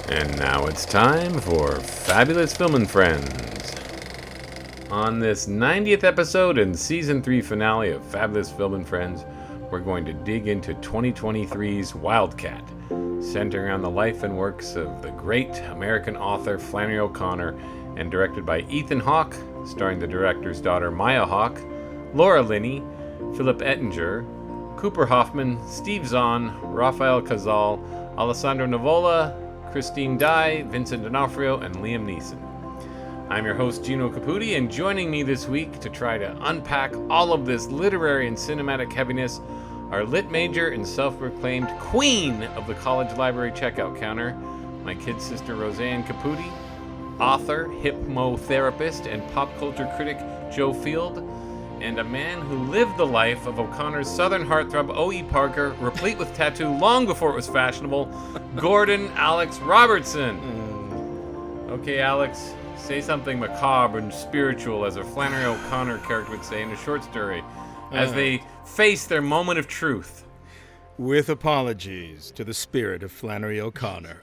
And now it's time for Fabulous Film and Friends. On this 90th episode and Season 3 finale of Fabulous Film and Friends, we're going to dig into 2023's Wildcat, centering around the life and works of the great American author Flannery O'Connor and directed by Ethan Hawke, starring the director's daughter Maya Hawke, Laura Linney, Phililip Ettinger, Cooper Hoffman, Steve Zahn, Rafael Casal, Alessandro Nivola Christine Dye, Vincent D'Onofrio, and Liam Neeson. I'm your host, Gino Caputi, and joining me this week to try to unpack all of this literary and cinematic heaviness are lit major and self-proclaimed queen of the college library checkout counter, my kid sister Roseanne Caputi, author, hyp-MO-therapist, and pop culture critic Joe Field, and a man who lived the life of O'Connor's southern heartthrob O.E. Parker, replete with tattoo long before it was fashionable, Gordon Alex Robertson. Okay, Alex, say something macabre and spiritual, as a Flannery O'Connor character would say in a short story, as they face their moment of truth. With apologies to the spirit of Flannery O'Connor.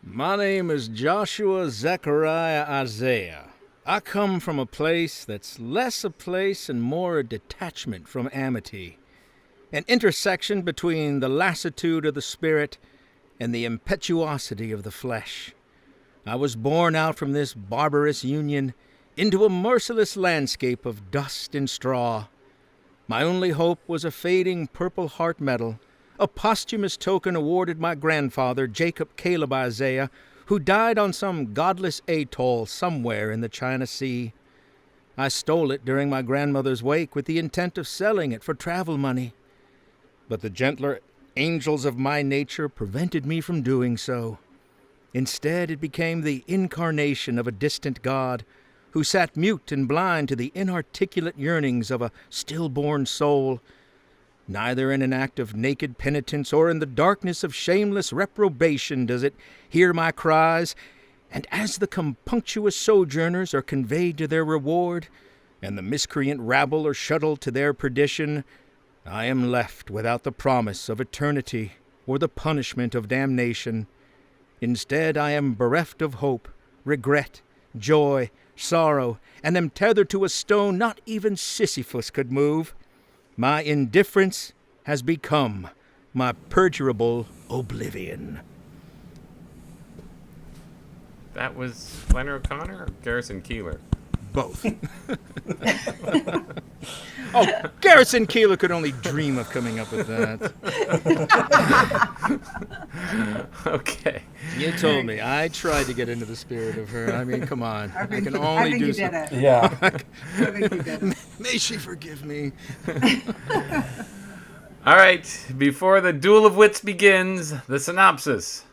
My name is Joshua Zechariah Isaiah. I come from a place that's less a place and more a detachment from amity, an intersection between the lassitude of the spirit and the impetuosity of the flesh. I was born out from this barbarous union into a merciless landscape of dust and straw. My only hope was a fading Purple Heart medal, a posthumous token awarded my grandfather, Jacob Caleb Isaiah, who died on some godless atoll somewhere in the China Sea. I stole it during my grandmother's wake with the intent of selling it for travel money. But the gentler angels of my nature prevented me from doing so. Instead, it became the incarnation of a distant god who sat mute and blind to the inarticulate yearnings of a stillborn soul. Neither in an act of naked penitence or in the darkness of shameless reprobation does it hear my cries, and as the compunctious sojourners are conveyed to their reward, and the miscreant rabble are shuttled to their perdition, I am left without the promise of eternity or the punishment of damnation. Instead, I am bereft of hope, regret, joy, sorrow, and am tethered to a stone not even Sisyphus could move. My indifference has become my perdurable oblivion. That was Flannery O'Connor or Garrison Keillor? Both. Oh, Garrison Keillor could only dream of coming up with that. Okay. You told me. I tried to get into the spirit of her. I mean, come on. I can only I think do you so. did it. Yeah. I think you did it. May she forgive me. All right, before the duel of wits begins, the synopsis.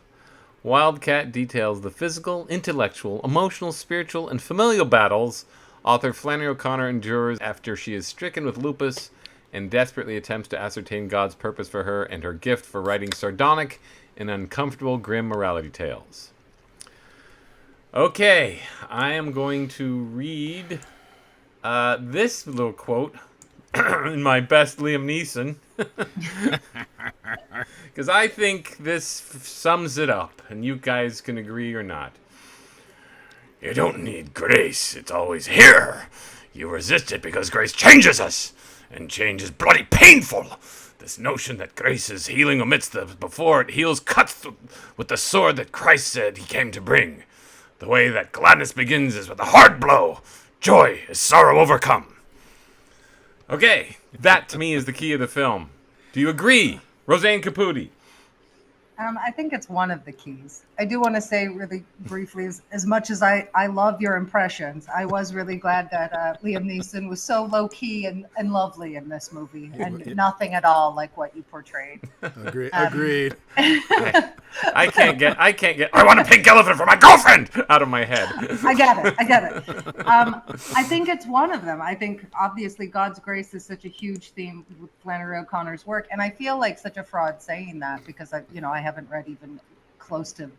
Wildcat details the physical, intellectual, emotional, spiritual, and familial battles author Flannery O'Connor endures after she is stricken with lupus and desperately attempts to ascertain God's purpose for her and her gift for writing sardonic and uncomfortable grim morality tales. Okay, I am going to read this little quote in my best Liam Neeson. Because I think this sums it up, and you guys can agree or not. You don't need grace, it's always here. You resist it because grace changes us, and change is bloody painful. This notion that grace is healing amidst the before it heals cuts with the sword that Christ said he came to bring. The way that gladness begins is with a hard blow. Joy is sorrow overcome. Okay, that to me is the key of the film. Do you agree? Roseanne Caputi. I think it's one of the keys. I do want to say really briefly, as much as I love your impressions, I was really glad that Liam Neeson was so low-key and lovely in this movie, and nothing at all like what you portrayed. Agreed. I can't get I want a pink elephant for my girlfriend out of my head. I get it. I think it's one of them. I think obviously God's grace is such a huge theme with Flannery O'Connor's work, and I feel like such a fraud saying that because I haven't read even close to,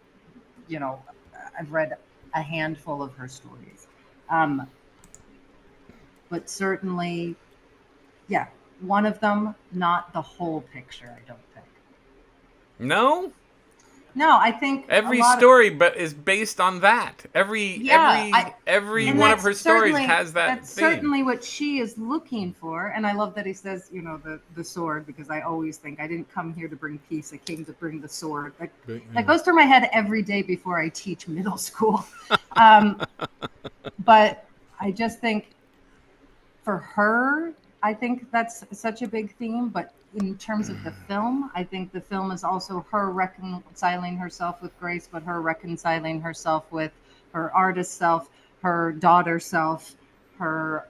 I've read a handful of her stories, but certainly, yeah, one of them, not the whole picture. I don't think. No? No, I think Every story but is based on that. Every and one of her stories certainly, has that that's theme. certainly what she is looking for. And I love that he says, you know, the sword, because I always think I didn't come here to bring peace. I came to bring the sword. That goes through my head every day before I teach middle school. But I just think for her, I think that's such a big theme. But in terms of the film, I think the film is also her reconciling herself with Grace, but her reconciling herself with her artist self, her daughter self, her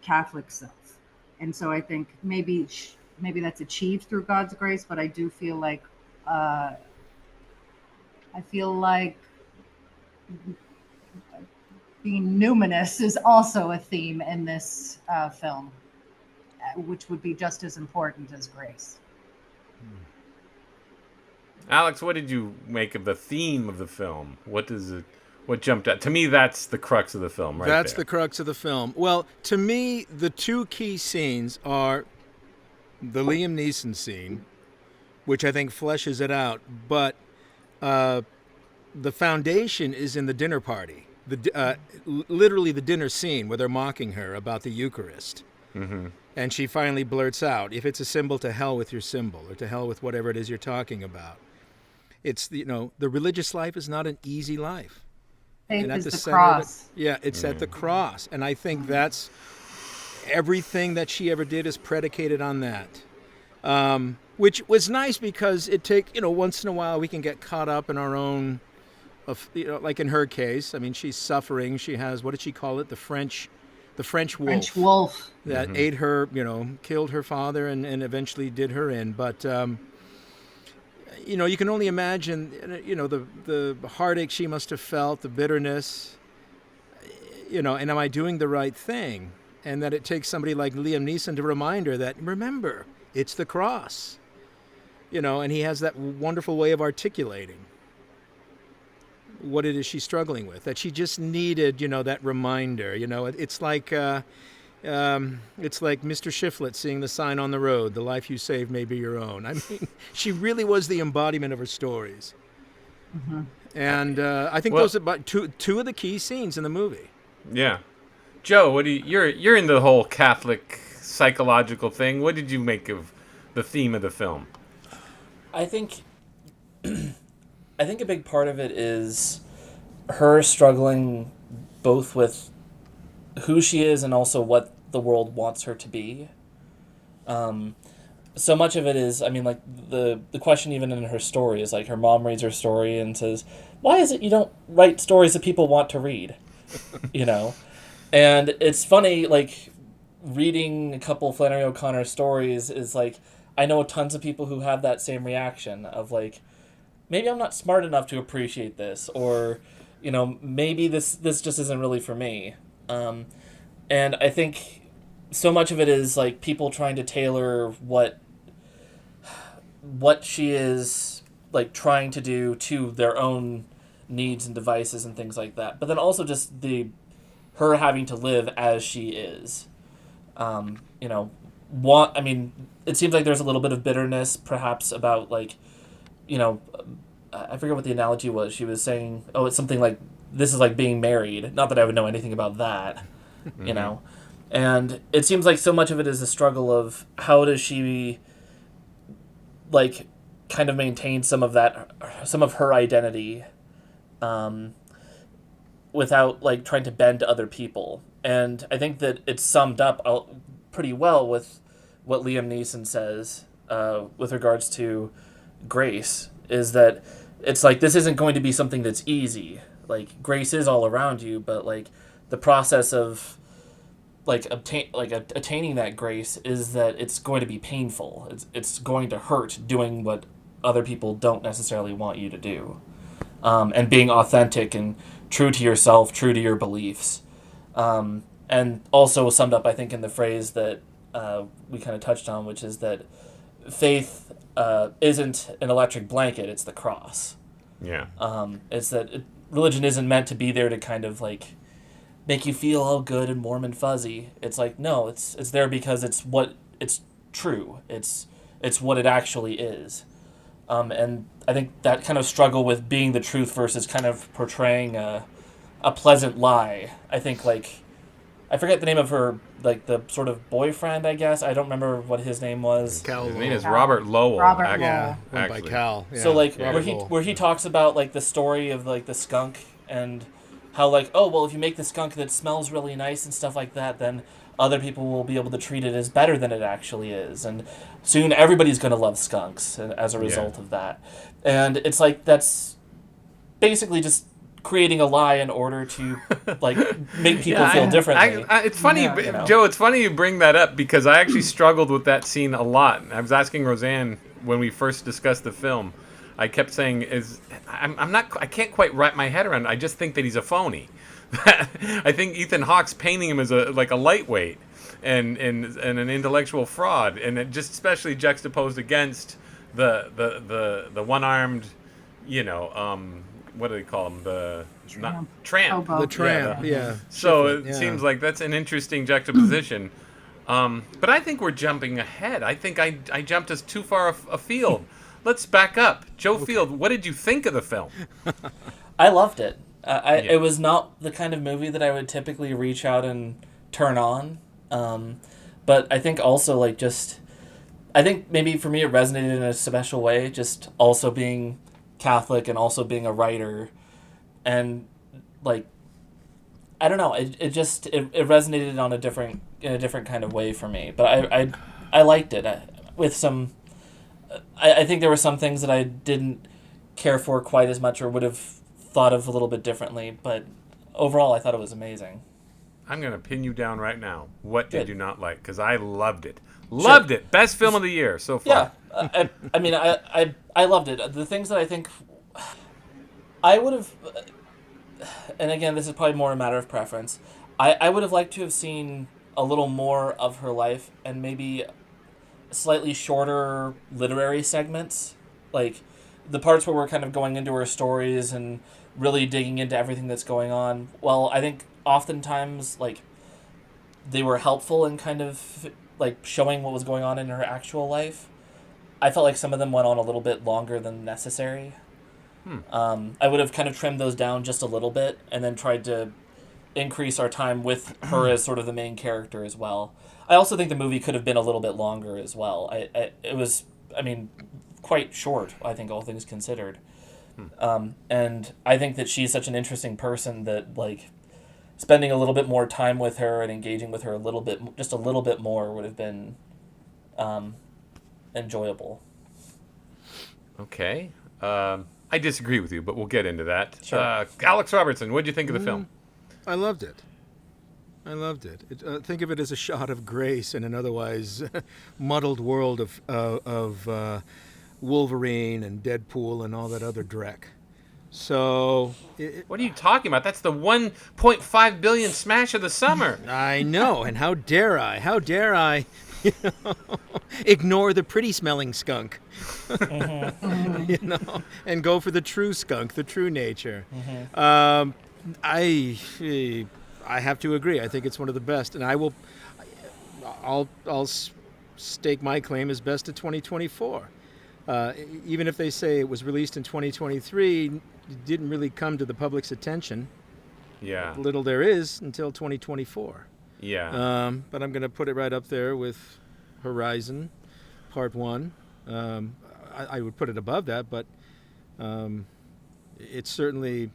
Catholic self. And so I think maybe that's achieved through God's grace, but I do feel like being numinous is also a theme in this film, which would be just as important as grace. Alex, what did you make of the theme of the film? What jumped out? To me, that's the crux of the film, right? That's there. the crux of the film. Well, to me, the two key scenes are the Liam Neeson scene, which I think fleshes it out, but the foundation is in the dinner party. Literally the dinner scene where they're mocking her about the Eucharist. Mm-hmm. And she finally blurts out, if it's a symbol, to hell with your symbol, or to hell with whatever it is you're talking about. It's, the religious life is not an easy life. Faith is the cross. It's at the cross. And I think that's everything that she ever did is predicated on that. Which was nice because once in a while we can get caught up in our own, like in her case. I mean, she's suffering. She has, what did she call it? The French wolf. French wolf. That ate her, killed her father and eventually did her in. But, you can only imagine, the heartache she must have felt, the bitterness, and am I doing the right thing? And that it takes somebody like Liam Neeson to remind her that, remember, it's the cross. And he has that wonderful way of articulating what it is she's struggling with, that she just needed, that reminder. It's like Mr. Shiflett seeing the sign on the road, the life you save may be your own. I mean, she really was the embodiment of her stories. Mm-hmm. And I think those are about two of the key scenes in the movie. Yeah. Joe, you're in the whole Catholic psychological thing. What did you make of the theme of the film? I think a big part of it is her struggling both with who she is and also what the world wants her to be. So much of it is, I mean, like the question even in her story is like her mom reads her story and says, "Why is it you don't write stories that people want to read?" And it's funny, like reading a couple Flannery O'Connor stories is like, I know tons of people who have that same reaction of like, maybe I'm not smart enough to appreciate this, or, maybe this just isn't really for me. And I think so much of it is like people trying to tailor what she is like trying to do to their own needs and devices and things like that. But then also just her having to live as she is. It seems like there's a little bit of bitterness perhaps about like, I forget what the analogy was. She was saying, it's something like, this is like being married. Not that I would know anything about that, mm-hmm. And it seems like so much of it is a struggle of how does she like kind of maintain some of her identity, without like trying to bend to other people. And I think that it's summed up pretty well with what Liam Neeson says with regards to Grace, is that it's like this isn't going to be something that's easy. Like grace is all around you, but like the process of like attaining that grace is that it's going to be painful. It's going to hurt doing what other people don't necessarily want you to do, and being authentic and true to yourself, true to your beliefs, and also summed up I think in the phrase that we kind of touched on, which is that faith isn't an electric blanket, it's the cross. Yeah. It's that religion isn't meant to be there to kind of like make you feel all good and warm and fuzzy. It's like, no, it's there because it's true. It's what it actually is. And I think that kind of struggle with being the truth versus kind of portraying a pleasant lie. I think, like, I forget the name of her, like, the sort of boyfriend, I guess. I don't remember what his name was. Cal His name is Cal. Robert Lowell. Robert actually. Lowell. Yeah, went by Actually. Cal. Yeah. So, like, Robert where he talks about, like, the story of, like, the skunk and how, like, oh, well, if you make the skunk that smells really nice and stuff like that, then other people will be able to treat it as better than it actually is. And soon everybody's going to love skunks as a result of that. And it's like, that's basically just creating a lie in order to, like, make people feel differently. It's funny, Yeah, you know. Joe, it's funny you bring that up because I actually struggled with that scene a lot. I was asking Roseanne when we first discussed the film. I kept saying, I can't quite wrap my head around it. I just think that he's a phony. I think Ethan Hawke's painting him as a lightweight and an intellectual fraud, and it just especially juxtaposed against the one-armed, what do they call him? The tramp. Hobo. The tramp, yeah. So Shiflet, it yeah. seems like that's an interesting juxtaposition. But I think we're jumping ahead. I think I jumped us too far afield. Let's back up. Joe Field, what did you think of the film? I loved it. It was not the kind of movie that I would typically reach out and turn on. But I think also, like, I think maybe for me it resonated in a special way, just also being Catholic and also being a writer. And, like, I don't know, it resonated in a different kind of way for me. But I liked it. I think there were some things that I didn't care for quite as much or would have thought of a little bit differently, but overall I thought it was amazing. I'm going to pin you down right now. What did Good. you not like? Because I loved it. Loved it. Best film of the year so far. Yeah, I mean, I loved it. The things that I think I would have, and again, this is probably more a matter of preference, I would have liked to have seen a little more of her life and maybe slightly shorter literary segments, like the parts where we're kind of going into her stories and really digging into everything that's going on. Well, I think oftentimes, like, they were helpful in kind of, like, showing what was going on in her actual life. I felt like some of them went on a little bit longer than necessary. I would have kind of trimmed those down just a little bit and then tried to increase our time with her as sort of the main character as well. I also think the movie could have been a little bit longer as well. It was, I mean, quite short, I think, all things considered. And I think that she's such an interesting person that, like, spending a little bit more time with her and engaging with her just a little bit more would have been enjoyable. Okay. I disagree with you, but we'll get into that. Sure. Alex Robertson, what did you think of the film? I loved it. Think of it as a shot of grace in an otherwise muddled world of Wolverine and Deadpool and all that other dreck. So, What are you talking about? That's the 1.5 billion smash of the summer. I know, and how dare I, ignore the pretty smelling skunk, and go for the true skunk, the true nature. I have to agree. I think it's one of the best, and I'll stake my claim as best of 2024. Even if they say it was released in 2023, it didn't really come to the public's attention. Yeah. Little there is until 2024. Yeah. But I'm going to put it right up there with Horizon, Part 1. I would put it above that, but it's certainly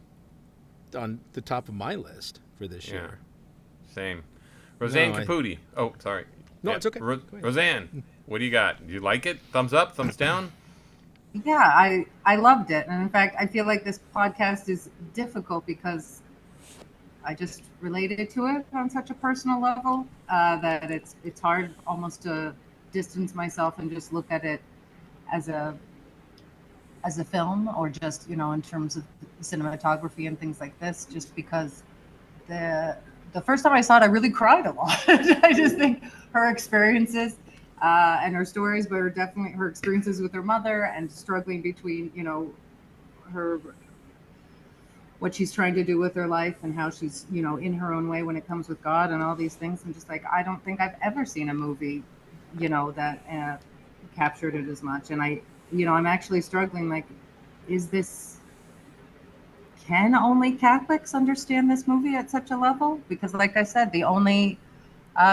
on the top of my list for this year. Same. Roseanne No, Caputi. Oh, sorry. No, it's okay. Roseanne, what do you got? Do you like it? Thumbs up? Thumbs down? Yeah, I loved it. And in fact, I feel like this podcast is difficult because I just related to it on such a personal level that it's hard almost to distance myself and just look at it as a film or just, in terms of cinematography and things like this, just because the first time I saw it, I really cried a lot. I just think her experiences and her stories, but definitely her experiences with her mother and struggling between, what she's trying to do with her life and how she's, in her own way when it comes with God and all these things. I'm just like, I don't think I've ever seen a movie, that captured it as much. And I'm actually struggling. Like, can only Catholics understand this movie at such a level? Because, like I said, the only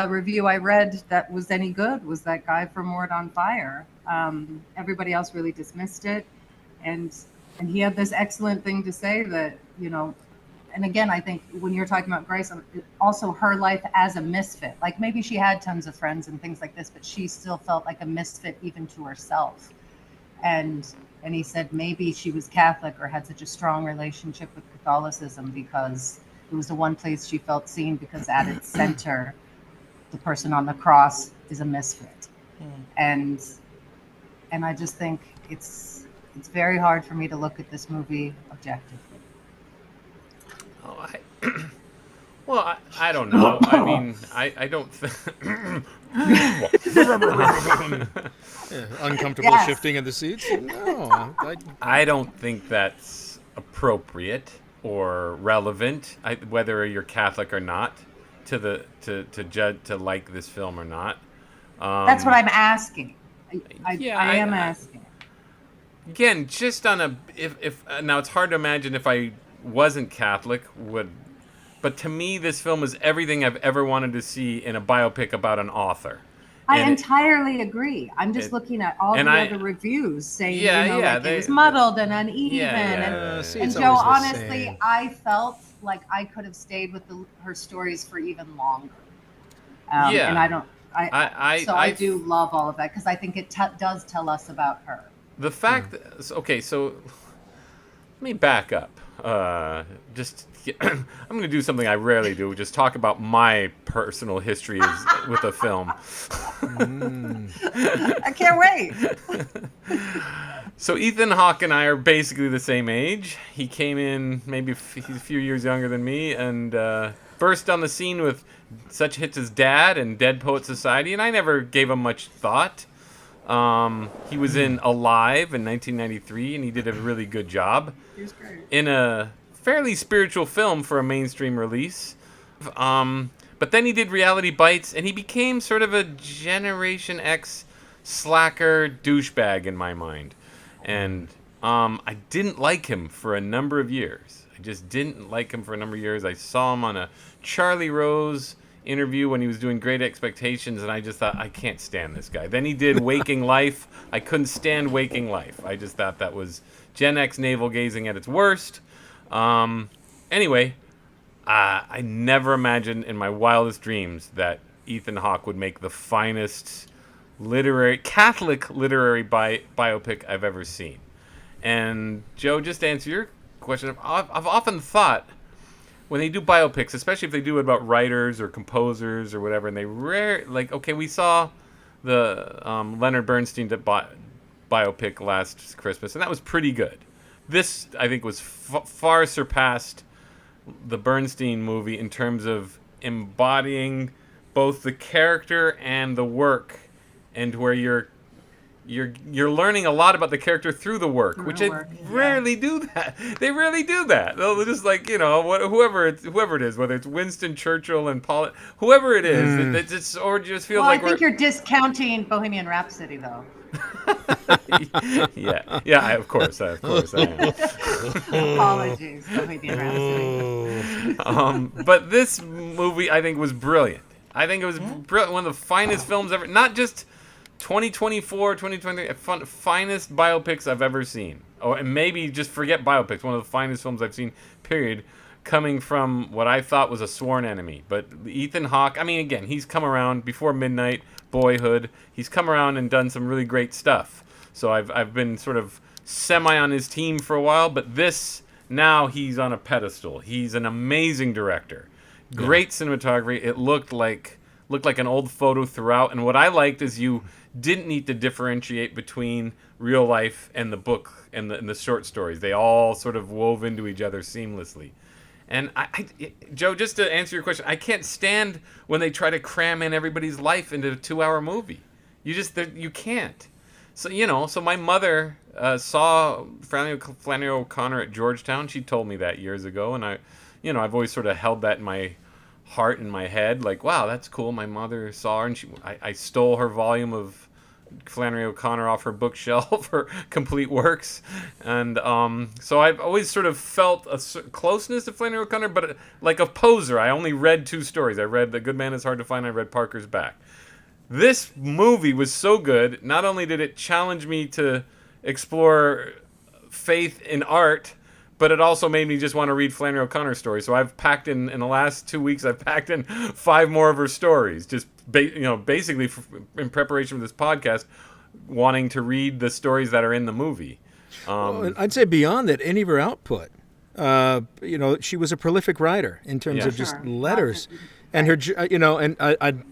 review I read that was any good was that guy from Word on Fire. Everybody else really dismissed it, and he had this excellent thing to say that, and again, I think when you're talking about Grace, also her life as a misfit, like maybe she had tons of friends and things like this, but she still felt like a misfit even to herself. And he said maybe she was Catholic or had such a strong relationship with Catholicism because it was the one place she felt seen, because at its center, the person on the cross is a misfit. And I just think it's very hard for me to look at this movie objectively. I don't know. I mean, I don't Uncomfortable shifting of the seats? No. I don't think that's appropriate or relevant, whether you're Catholic or not, to judge, to like this film or not. That's what I'm asking. I am asking. Again, just on if now it's hard to imagine if I wasn't Catholic but to me this film is everything I've ever wanted to see in a biopic about an author. I entirely agree. I'm just looking at all the other reviews saying, it was muddled and uneven. And Joe, honestly, I felt like I could have stayed with her stories for even longer. And I do love all of that because I think it does tell us about her. The fact that, so let me back up. I'm going to do something I rarely do, just talk about my personal history with the film. I can't wait. So Ethan Hawke and I are basically the same age. He came in, maybe he's a few years younger than me, and burst on the scene with such hits as Dad and Dead Poet Society, and I never gave him much thought. He was in Alive in 1993, and he did a really good job. He was great. In a fairly spiritual film for a mainstream release. But then he did Reality Bites, and he became sort of a Generation X slacker douchebag in my mind. And I didn't like him for a number of years. I just didn't like him for a number of years. I saw him on a Charlie Rose interview when he was doing Great Expectations, and I just thought, I can't stand this guy. Then he did Waking Life. I couldn't stand Waking Life. I just thought that was Gen X navel-gazing at its worst. Anyway, I never imagined in my wildest dreams that Ethan Hawke would make the finest Catholic literary biopic I've ever seen. And Joe, just to answer your question, I've often thought when they do biopics, especially if they do it about writers or composers or whatever, and they we saw the Leonard Bernstein biopic last Christmas, and that was pretty good. This, I think, was far surpassed the Bernstein movie in terms of embodying both the character and the work, and where you're learning a lot about the character through the work, which they rarely do that. They rarely do that. They'll just whoever it is, whether it's Winston Churchill and Paul, whoever it is, it just feels like. I think you're discounting Bohemian Rhapsody, though. yeah. Of course I am. Apologies, Bohemian Rhapsody. But this movie, I think, was brilliant. I think it was brilliant. One of the finest films ever. Not just 2024, 2023, finest biopics I've ever seen. Oh, and maybe just forget biopics. One of the finest films I've seen, period. Coming from what I thought was a sworn enemy. But Ethan Hawke, I mean, again, he's come around before Midnight, Boyhood. He's come around and done some really great stuff. So I've been sort of semi on his team for a while. But this, now he's on a pedestal. He's an amazing director. Great cinematography. It looked like an old photo throughout. And what I liked is you didn't need to differentiate between real life and the book and the short stories. They all sort of wove into each other seamlessly. And Joe, just to answer your question, I can't stand when they try to cram in everybody's life into a 2-hour movie. You can't. So my mother saw Flannery O'Connor at Georgetown. She told me that years ago, and I've always sort of held that in my heart and my head, like, wow, that's cool. My mother saw her, and I stole her volume of Flannery O'Connor off her bookshelf, her complete works, and so I've always sort of felt a closeness to Flannery O'Connor, but like a poser. I only read 2 stories. I read The Good Man Is Hard to Find. I read Parker's Back. This movie was so good. Not only did it challenge me to explore faith in art, but it also made me just want to read Flannery O'Connor's stories. So I've packed in the last 2 weeks, I've packed in 5 more of her stories, just basically in preparation for this podcast, wanting to read the stories that are in the movie. Well, I'd say beyond that, any of her output, she was a prolific writer in terms of just letters, and her, and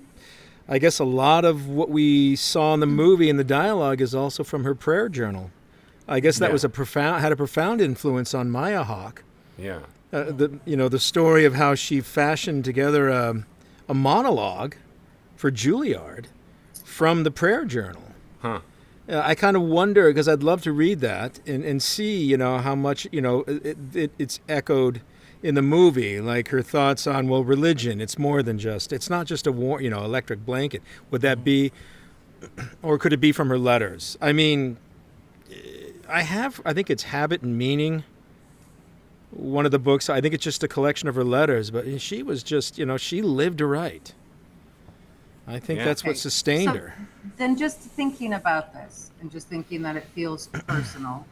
I guess a lot of what we saw in the movie and the dialogue is also from her prayer journal. I guess that was had a profound influence on Maya Hawke. Yeah. The story of how she fashioned together a monologue for Juilliard from the prayer journal. Huh. I kind of wonder, because I'd love to read that and see, how much, it's echoed in the movie, like her thoughts on, religion. It's more than just, it's not just a electric blanket. Would that be, or could it be from her letters? I mean, I think it's Habit and Meaning, one of the books. I think it's just a collection of her letters, but she was just, she lived to write. I think that's what sustained her. Then just thinking about this and just thinking that it feels personal.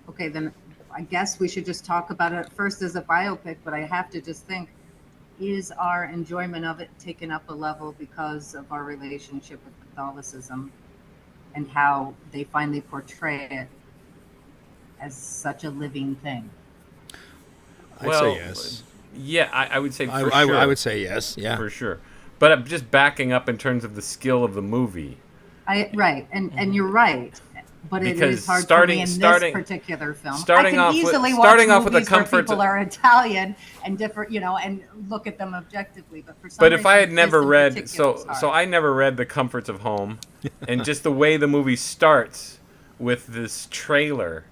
Okay, then I guess we should just talk about it first as a biopic, but I have to just think, is our enjoyment of it taken up a level because of our relationship with Catholicism and how they finally portray it as such a living thing? I'd say yes. Yeah, I would say for sure. I would say yes, yeah. For sure. But I'm just backing up in terms of the skill of the movie. Right, and you're right. But it Because is hard for me in this particular film. Starting I off can with- easily starting watch off with the movies where comfort- people are Italian and different, and look at them objectively. But for some But reason, if I had this never in read, particular is hard. so I never read The Comforts of Home, and just the way the movie starts with this trailer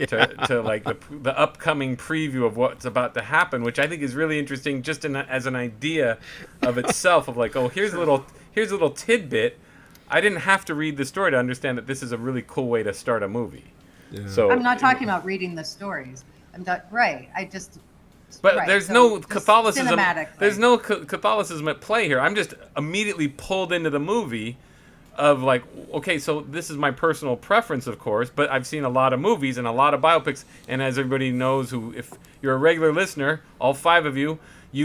to like the upcoming preview of what's about to happen, which I think is really interesting, just as an idea of itself, of like, oh, here's a little tidbit. I didn't have to read the story to understand that this is a really cool way to start a movie. Yeah. So I'm not talking about reading the stories. But right, there's so no just Catholicism. cinematically. There's no Catholicism at play here. I'm just immediately pulled into the movie of like, okay, so this is my personal preference, of course, but I've seen a lot of movies and a lot of biopics, and as everybody knows, if you're a regular listener, all 5 of you,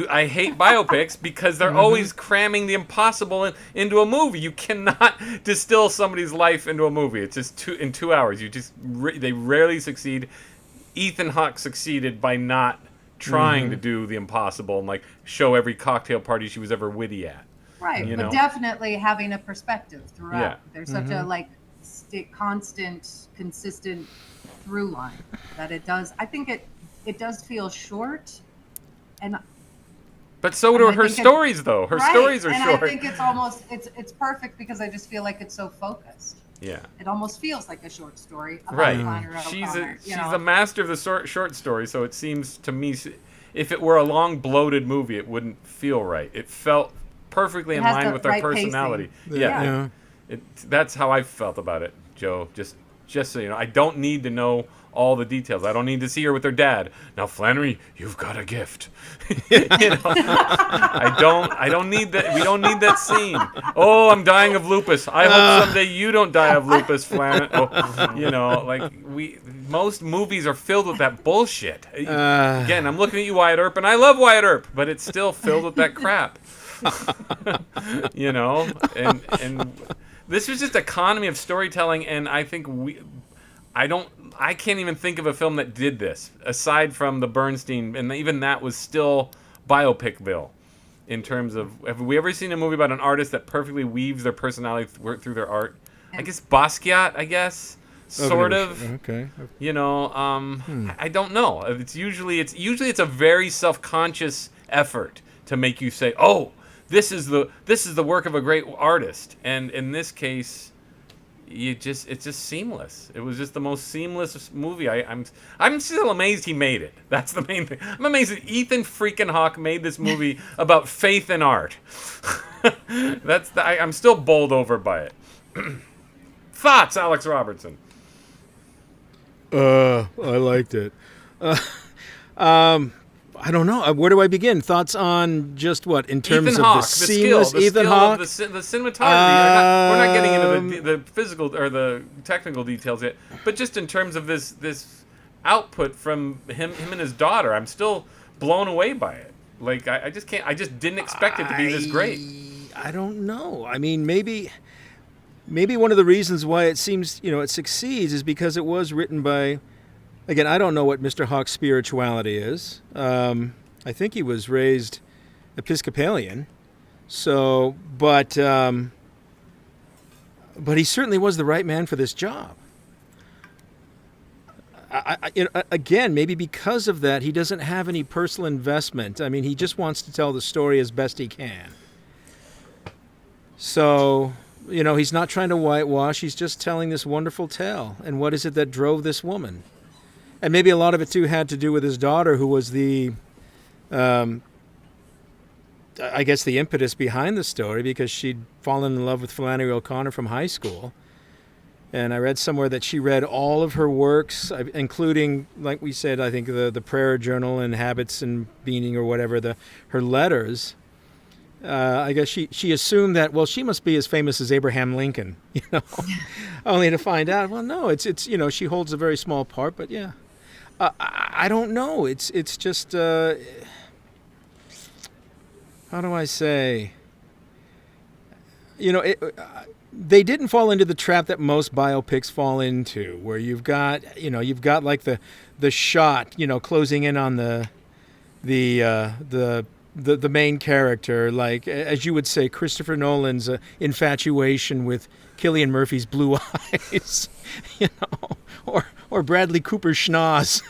I hate biopics because they're always cramming the impossible into a movie. You cannot distill somebody's life into a movie. It's just in 2 hours. They rarely succeed. Ethan Hawke succeeded by not trying to do the impossible and like show every cocktail party she was ever witty at. Right, you but know? Definitely having a perspective throughout. Yeah. There's such a constant, consistent through line that it does. I think it does feel short, and But so do her stories, though. Her stories are short. I think it's almost it's perfect because I just feel like it's so focused. Yeah. It almost feels like a short story about Right. Flannery O'Connor. She's a master of the short story, so it seems to me, if it were a long, bloated movie, it wouldn't feel right. It felt perfectly in line with her personality. Yeah. That's how I felt about it, Joe. Just so you know, I don't need to know all the details. I don't need to see her with her dad. Now, Flannery, you've got a gift. I don't need that. We don't need that scene. Oh, I'm dying of lupus. I hope someday you don't die of lupus, Flannery. Most movies are filled with that bullshit. Again, I'm looking at you, Wyatt Earp, and I love Wyatt Earp, but it's still filled with that crap. And this was just economy of storytelling, and I think I can't even think of a film that did this aside from the Bernstein, and even that was still biopicville in terms of, have we ever seen a movie about an artist that perfectly weaves their personality through their art? I guess Basquiat, sort of. Okay. I don't know. It's usually a very self-conscious effort to make you say, "Oh, this is the work of a great artist." And in this case, it's just seamless. It was just the most seamless movie. I'm still amazed he made it. That's the main thing. I'm amazed that Ethan freaking Hawke made this movie about faith in art. I'm still bowled over by it. Thoughts, Alex Robertson? I liked it. I don't know. Where do I begin? Thoughts on just what in terms Ethan of Hawke, the seamless the Ethan skill Hawke? of the cinematography. We're not getting into the physical or the technical details yet, but just in terms of this output from him and his daughter, I'm still blown away by it. Like I just can't. I just didn't expect it to be this great. I don't know. I mean, maybe one of the reasons why it seems it succeeds is because it was written by. Again, I don't know what Mr. Hawke's spirituality is. I think he was raised Episcopalian, so but he certainly was the right man for this job. Again, maybe because of that, he doesn't have any personal investment. I mean, he just wants to tell the story as best he can. So, he's not trying to whitewash. He's just telling this wonderful tale. And what is it that drove this woman? And maybe a lot of it, too, had to do with his daughter, who was the, I guess, the impetus behind the story, because she'd fallen in love with Flannery O'Connor from high school. And I read somewhere that she read all of her works, including, like we said, I think the prayer journal and Habits and Being or whatever, her letters. I guess she assumed that, well, she must be as famous as Abraham Lincoln, only to find out, well, no, it's she holds a very small part, but yeah. I don't know. It's just, how do I say? They didn't fall into the trap that most biopics fall into, where you've got like the shot, closing in on the main character, like, as you would say, Christopher Nolan's infatuation with Cillian Murphy's blue eyes, or Bradley Cooper's schnoz,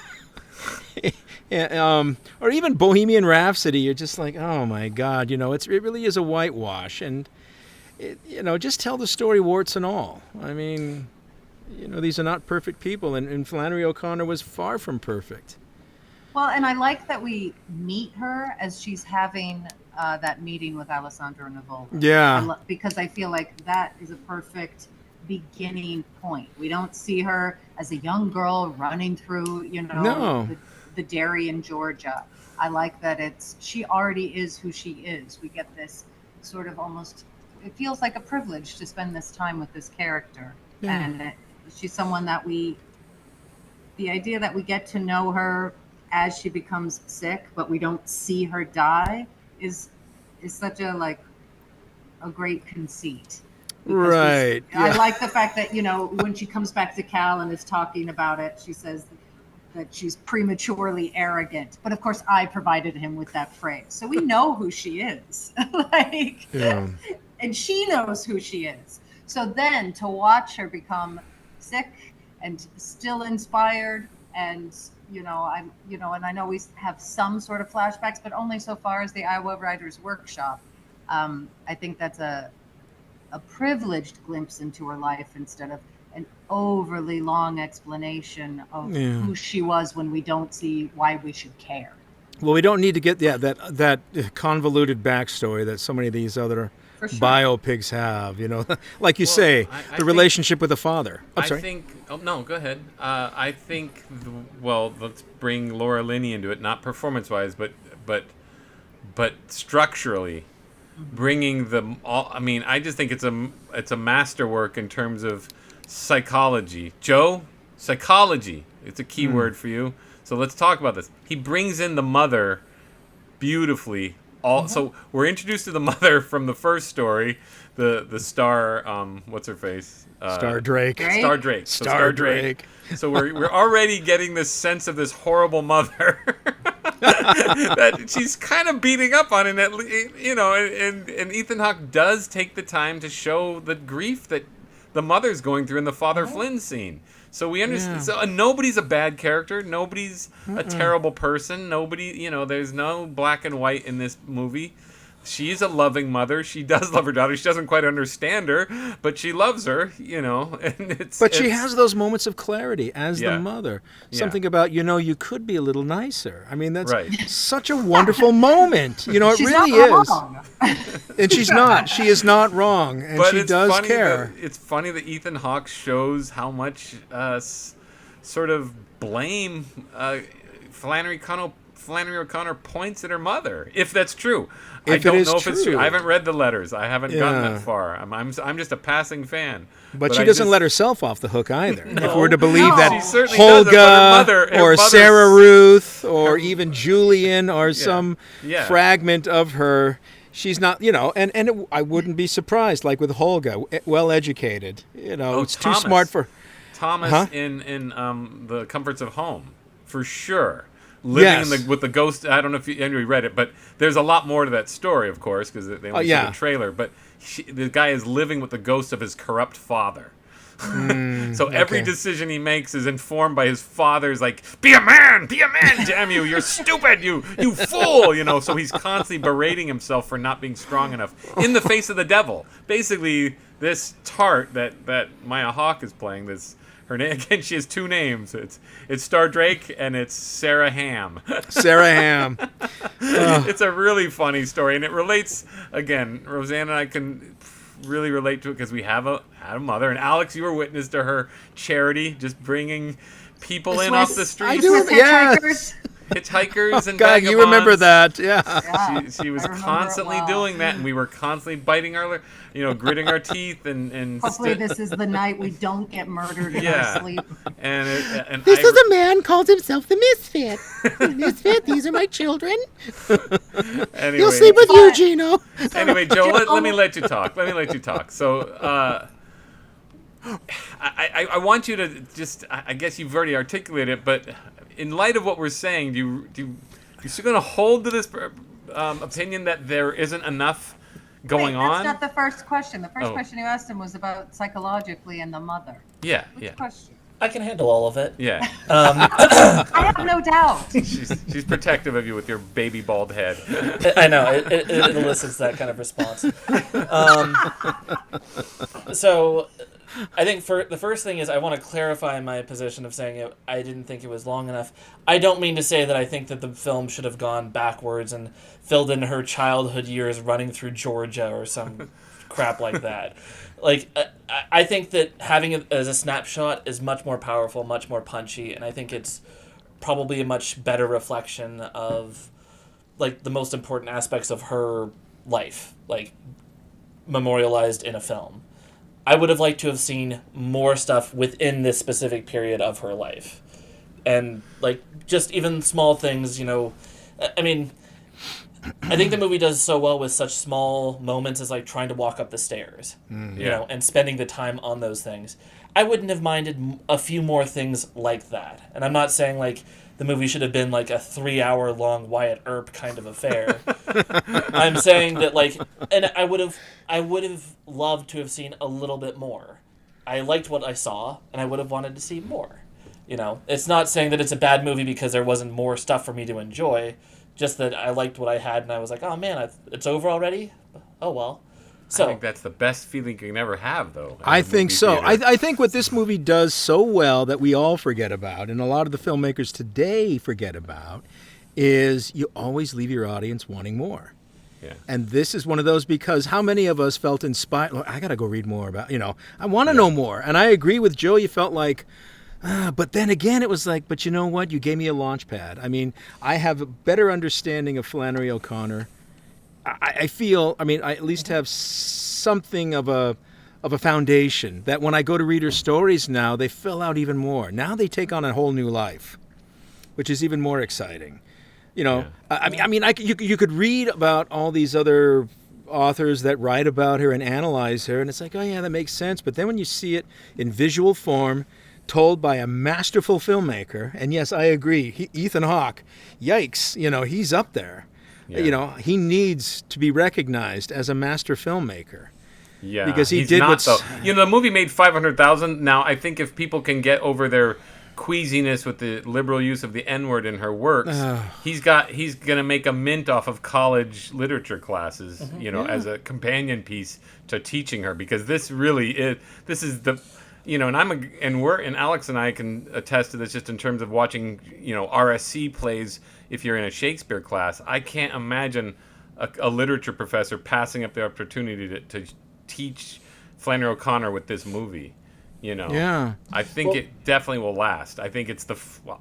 or even Bohemian Rhapsody. You're just like, oh my God, it really is a whitewash, and just tell the story warts and all. I mean, these are not perfect people, and Flannery O'Connor was far from perfect. Well, and I like that we meet her as she's having that meeting with Alessandro Nivola. Yeah. Because I feel like that is a perfect beginning point. We don't see her as a young girl running through, the dairy in Georgia. I like that she already is who she is. We get this sort of almost, it feels like a privilege to spend this time with this character. Yeah. And she's someone that the idea that we get to know her as she becomes sick, but we don't see her die is such a great conceit. Right. Yeah. I like the fact that, when she comes back to Cal and is talking about it, she says that she's prematurely arrogant. But of course, I provided him with that phrase. So we know who she is. And she knows who she is. So then to watch her become sick and still inspired, and and I know we have some sort of flashbacks, but only so far as the Iowa Writers Workshop. I think that's a privileged glimpse into her life instead of an overly long explanation of who she was when we don't see why we should care. Well, we don't need to get that convoluted backstory that so many of these other biopics have, like you say, the relationship with the father. I'm sorry. No, go ahead. I think, let's bring Laura Linney into it, not performance-wise, but structurally, bringing them all. I mean, I just think it's a masterwork in terms of psychology. Joe, psychology. It's a key word for you. So let's talk about this. He brings in the mother beautifully. So we're introduced to the mother from the first story, the star, what's her face? Star Drake. Star Drake. Star Drake. So we're already getting this sense of this horrible mother that she's kind of beating up on, and and Ethan Hawke does take the time to show the grief that the mother's going through in the Father Flynn scene. So we understand. Yeah. So nobody's a bad character. Nobody's a terrible person. Nobody, there's no black and white in this movie. she's a loving mother. She does love her daughter. She doesn't quite understand her, but she loves her, and she has those moments of clarity as the mother. Something about, you could be a little nicer. I mean, that's such a wonderful moment. It She's really not is. wrong. And she's not. She is not wrong. And but she does care. It's funny that Ethan Hawke shows how much sort of blame Flannery O'Connor points at her mother, if that's true. I don't know if it's true. I haven't read the letters. I haven't gotten that far. I'm just a passing fan. But she doesn't let herself off the hook either. No, if we're to believe that Holga or Sarah Ruth or even Julian or some fragment of her, she's not, I wouldn't be surprised, like with Holga, well-educated. It's too smart for... Thomas in The Comforts of Home, for sure. Living with the ghost. I don't know if you read it, but there's a lot more to that story, of course, because they only showed the trailer. But the guy is living with the ghost of his corrupt father. So every decision he makes is informed by his father's, like, be a man, damn you, you're stupid, you fool, So he's constantly berating himself for not being strong enough in the face of the devil. Basically, this tart that Maya Hawke is playing, her name again. She has two names. It's Star Drake and it's Sarah Ham. Sarah Ham. It's a really funny story, and it relates. Again, Roseanne and I can really relate to it because we had a mother, and Alex, you were witness to her charity, just bringing people in off the street. I do. Yes. Hitchhikers and God, vagabonds. you remember that? Yeah. She was constantly doing that, and we were constantly biting our, gritting our teeth and. Hopefully, this is the night we don't get murdered in our sleep. And this is a man called himself the Misfit. Misfit. These are my children. Anyway, he'll sleep with you, Gino. Anyway, Joe, let me let you talk. So. I want you to just. I guess you've already articulated it, but in light of what we're saying, do you still going to hold to this opinion that there isn't enough going on? That's not the first question. The first question you asked him was about psychologically and the mother. Which question? I can handle all of it. Yeah. I have no doubt. She's protective of you with your baby bald head. I know. It elicits that kind of response. So I think the first thing is I want to clarify my position of saying I didn't think it was long enough. I don't mean to say that I think that the film should have gone backwards and filled in her childhood years running through Georgia or some crap like that. Like, I think that having it as a snapshot is much more powerful, much more punchy, and I think it's probably a much better reflection of, like, the most important aspects of her life, like, memorialized in a film. I would have liked to have seen more stuff within this specific period of her life. And, like, just even small things, I mean, I think the movie does so well with such small moments as, like, trying to walk up the stairs, and spending the time on those things. I wouldn't have minded a few more things like that. And I'm not saying, like, the movie should have been, like, a 3-hour-long Wyatt Earp kind of affair. I'm saying that, like, and I would have loved to have seen a little bit more. I liked what I saw, and I would have wanted to see more. It's not saying that it's a bad movie because there wasn't more stuff for me to enjoy, just that I liked what I had, and I was like, oh, man, it's over already? Oh, well. So, I think that's the best feeling you can ever have, though. I think so. I think what this movie does so well that we all forget about, and a lot of the filmmakers today forget about, is you always leave your audience wanting more. Yeah. And this is one of those, because how many of us felt inspired? Look, I got to go read more about, I want to know more. And I agree with Joe. You felt like, but then again, it was like, but you know what? You gave me a launch pad. I mean, I have a better understanding of Flannery O'Connor. I feel, I at least have something of a foundation that when I go to read her stories now, they fill out even more. Now they take on a whole new life, which is even more exciting. You could read about all these other authors that write about her and analyze her, and it's like, oh yeah, that makes sense. But then when you see it in visual form, told by a masterful filmmaker, and yes, I agree, Ethan Hawke, yikes, he's up there. Yeah. He needs to be recognized as a master filmmaker. Yeah, because he he's did not, though. The movie made $500,000. Now, I think if people can get over their queasiness with the liberal use of the N-word in her works. He's gonna make a mint off of college literature classes, as a companion piece to teaching her, because this is the, and Alex and I can attest to this just in terms of watching, RSC plays. If you're in a Shakespeare class, I can't imagine a literature professor passing up the opportunity to teach Flannery O'Connor with this movie. Yeah. I think it definitely will last. I think it's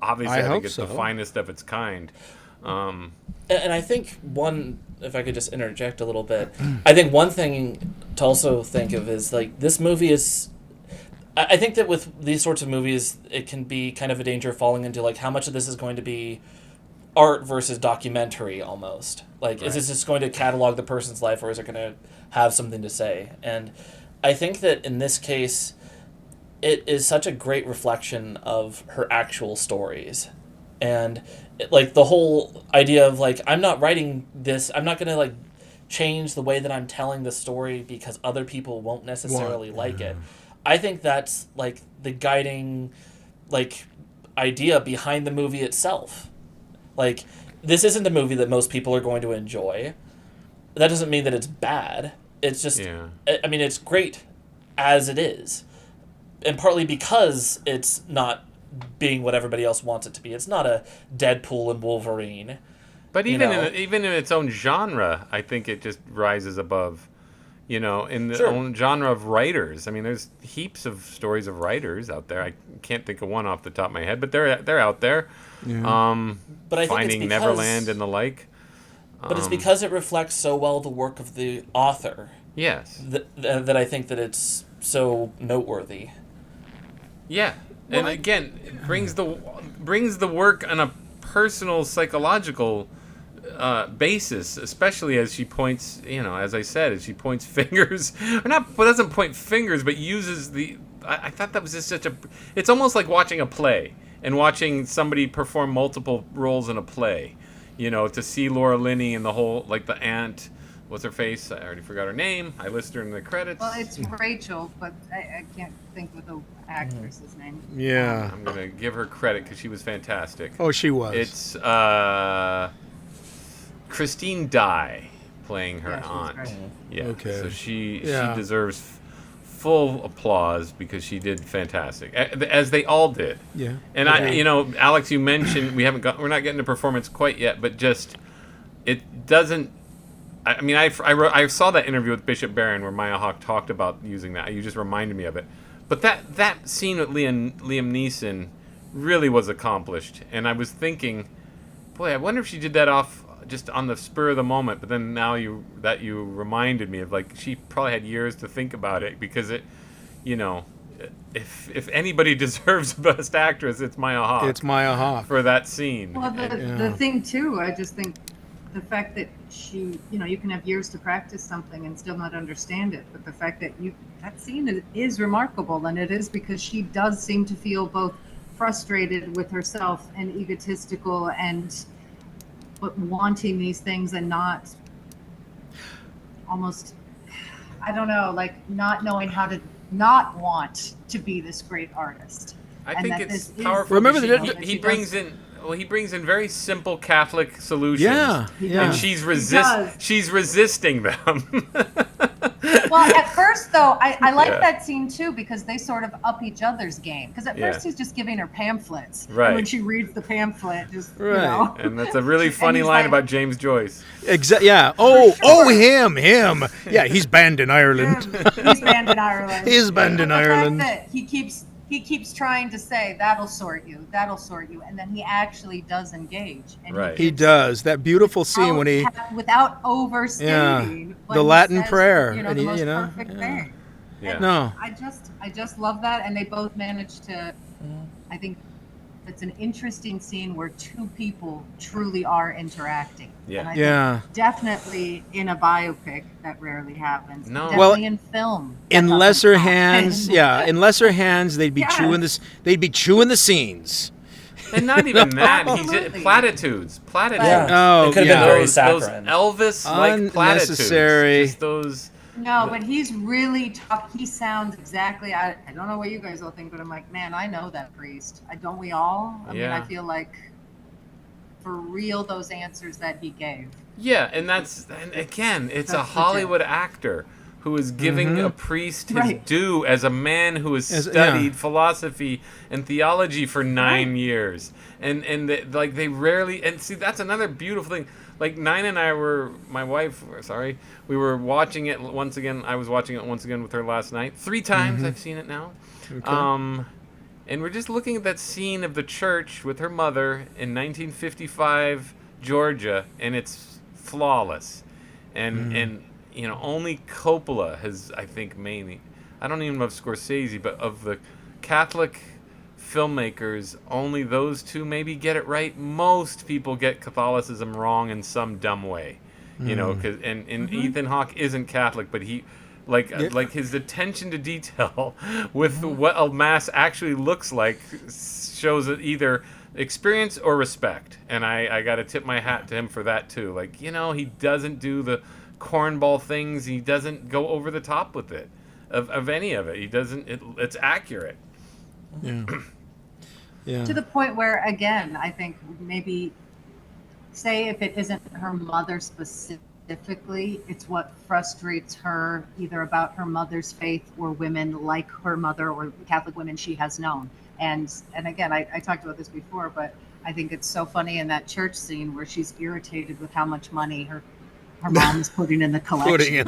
obviously I think it's the finest of its kind. And I think if I could just interject a little bit, I think one thing to also think of is like this movie is. I think that with these sorts of movies, it can be kind of a danger of falling into like how much of this is going to be art versus documentary almost. Like, is this just going to catalog the person's life, or is it going to have something to say? And I think that in this case, it is such a great reflection of her actual stories. And like the whole idea of like, I'm not writing this, I'm not going to like change the way that I'm telling the story because other people won't necessarily like it. I think that's like the guiding like idea behind the movie itself. Like, this isn't a movie that most people are going to enjoy. That doesn't mean that it's bad. It's just, I mean, it's great as it is. And partly because it's not being what everybody else wants it to be. It's not a Deadpool and Wolverine. But even in its own genre, I think it just rises above, in the own genre of writers. I mean, there's heaps of stories of writers out there. I can't think of one off the top of my head, but they're out there. Yeah. But I think Finding it's because, Neverland and the like. But it's because it reflects so well the work of the author. Yes. That I think that it's so noteworthy. Yeah. And again, it brings the work on a personal psychological basis, especially as she points, as I said, as she points fingers, doesn't point fingers, but uses I thought that was just it's almost like watching a play and watching somebody perform multiple roles in a play, to see Laura Linney and the whole, like the aunt, what's her face? I already forgot her name. I listed her in the credits. Well, it's Rachel, but I can't think of the actress's name. Yeah. I'm going to give her credit because she was fantastic. Oh, she was. It's Christine Dye playing her aunt. Yeah. Okay. So she deserves full applause because she did fantastic, as they all did. Yeah. And Alex, you mentioned we're not getting to performance quite yet, but just it doesn't. I mean, I saw that interview with Bishop Barron where Maya Hawke talked about using that. You just reminded me of it. But that scene with Liam Neeson really was accomplished, and I was thinking, boy, I wonder if she did that just on the spur of the moment. But then now you reminded me of, like, she probably had years to think about it, because it, if anybody deserves Best Actress, it's Maya Hawke. It's Maya Hawke for that scene. Well, the thing too, I just think the fact that she, you can have years to practice something and still not understand it, but the fact that that scene is remarkable, and it is because she does seem to feel both frustrated with herself and egotistical but wanting these things and not almost, I don't know, like not knowing how to not want to be this great artist. I think it's powerful. Remember he brings in very simple Catholic solutions. Yeah. And she's resisting them. Well, at first, though, I like that scene, too, because they sort of up each other's game. Because at first, he's just giving her pamphlets. Right. And when she reads the pamphlet, right. And that's a really funny line about James Joyce. Yeah. Oh, him. Yeah, he's banned in Ireland. He's banned in Ireland. He's banned in Ireland. The fact that he keeps trying to say, that'll sort you, and then he actually does engage. And he does. That beautiful scene when he... Without overstating. The Latin prayer. The most perfect thing. Yeah. No. I just love that, and they both managed to... I think it's an interesting scene where two people truly are interacting. Yeah. And I think definitely in a biopic that rarely happens. No. Definitely in film. In lesser hands, they'd be chewing this. They'd be chewing the scenes. And not even that. He's platitudes. Yeah. Oh, it could have been very saccharine. Those Elvis-like platitudes. Unnecessary. Just those. No, but he's really tough. He sounds exactly. I don't know what you guys all think, but I'm like, man, I know that priest. Don't we all? I mean, I feel like for real, those answers that he gave. Yeah, and again, it's a Hollywood actor who is giving a priest his due as a man who has studied philosophy and theology for 9 years. And they rarely, and see, that's another beautiful thing. Like, Nina and I we were watching it once again. I was watching it once again with her last night. 3 times I've seen it now. Okay. And we're just looking at that scene of the church with her mother in 1955 Georgia, and it's flawless. And you know, only Coppola has, I think, mainly, I don't even know if Scorsese, but of the Catholic filmmakers, only those two maybe get it right. Most people get Catholicism wrong in some dumb way, you know. Cause, and Ethan Hawke isn't Catholic, but he, like his attention to detail with what a mass actually looks like shows either experience or respect. And I got to tip my hat to him for that too. Like, you know, he doesn't do the cornball things. He doesn't go over the top with it, of any of it. He doesn't. It's accurate. Yeah. Yeah. To the point where, again, I think maybe, say if it isn't her mother specifically, it's what frustrates her either about her mother's faith or women like her mother or Catholic women she has known. And again, I talked about this before, but I think it's so funny in that church scene where she's irritated with how much money her mom is putting in the collection.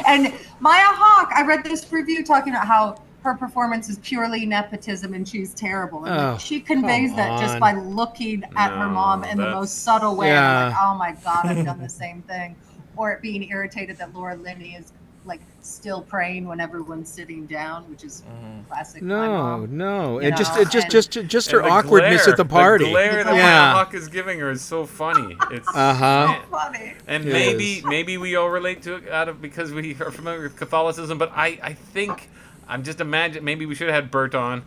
And Maya Hawke, I read this review talking about how her performance is purely nepotism and she's terrible. And she conveys that just by looking at her mom in the most subtle way. Yeah. I'm like, oh my God, I've done the same thing. Or being irritated that Laura Linney is like still praying when everyone's sitting down, which is classic. No. And just And her awkwardness at the party. The glare that Maya Hawke is giving her is so funny. It's so funny. And maybe we all relate to it because we are familiar with Catholicism, but I think I'm just imagining, maybe we should have had Bert on.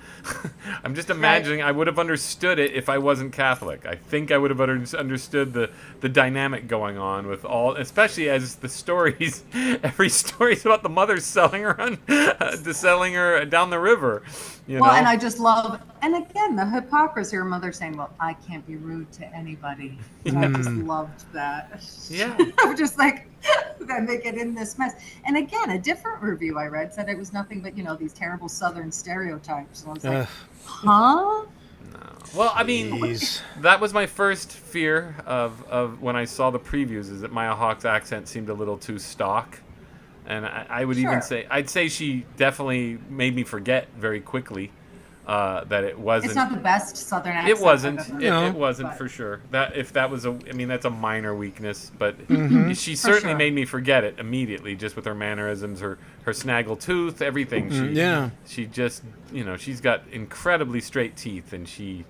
I'm just imagining I would have understood it if I wasn't Catholic. I think I would have understood the dynamic going on with all, especially as the stories, every story's about the mother selling her down the river. You know? And I just love, and again, the hypocrisy, her mother saying, well, I can't be rude to anybody. And I just loved that. Yeah. I'm just like, then they get in this mess. And again, a different review I read said it was nothing but, you know, these terrible Southern stereotypes. And I was like, huh? No. Well, I mean, that was my first fear of when I saw the previews, is that Maya Hawke's accent seemed a little too stock. And I would even say, I'd say she definitely made me forget very quickly that it wasn't. It's not the best Southern accent. It wasn't. It wasn't for sure. That's a minor weakness, but she certainly made me forget it immediately, just with her mannerisms, her snaggle tooth, everything. She just, you know, she's got incredibly straight teeth, and she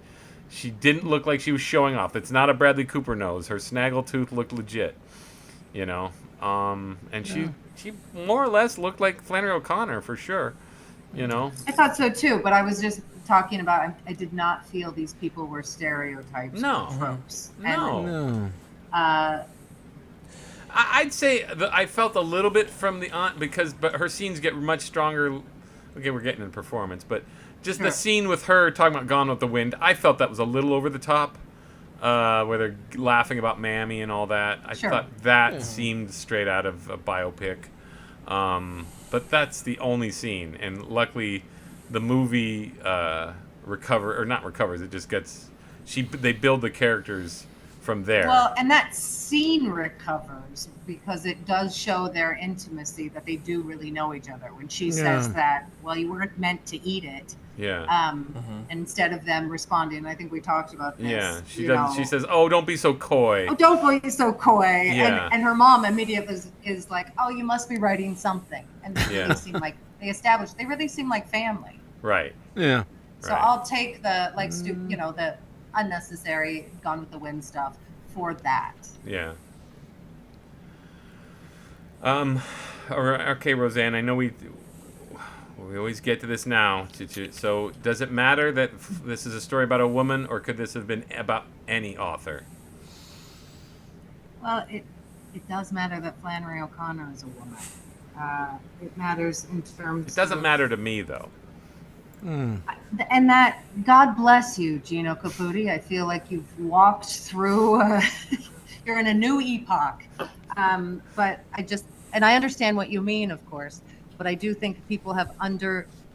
didn't look like she was showing off. It's not a Bradley Cooper nose. Her snaggle tooth looked legit, you know. And she more or less looked like Flannery O'Connor for sure, you know. I thought so too, but I was just talking about, I did not feel these people were stereotypes. No. Or tropes. No. I'd say I felt a little bit from the aunt but her scenes get much stronger. Okay, we're getting into performance, but just the scene with her talking about Gone with the Wind, I felt that was a little over the top. Where they're laughing about Mammy and all that. I thought that seemed straight out of a biopic. But that's the only scene. And luckily, the movie recovers. It just gets... They build the characters from there. Well, and that scene recovers because it does show their intimacy, that they do really know each other. When she says that, well, you weren't meant to eat it. Yeah. Instead of them responding, I think we talked about this. Yeah, she does. She says, "Oh, don't be so coy." Oh, don't be so coy. Yeah. And her mom immediately is like, "Oh, you must be writing something." And they really seem like they really seem like family. Right. Yeah. So I'll take the the unnecessary Gone with the Wind stuff for that. Yeah. Okay, Roseanne. I know we always get to this now. So does it matter that this is a story about a woman, or could this have been about any author? Well, it does matter that Flannery O'Connor is a woman. It matters in terms. It doesn't matter to me though. And that, God bless you, Gino Caputi. I feel like you've walked through. You're in a new epoch. But I understand what you mean, of course. But I do think people have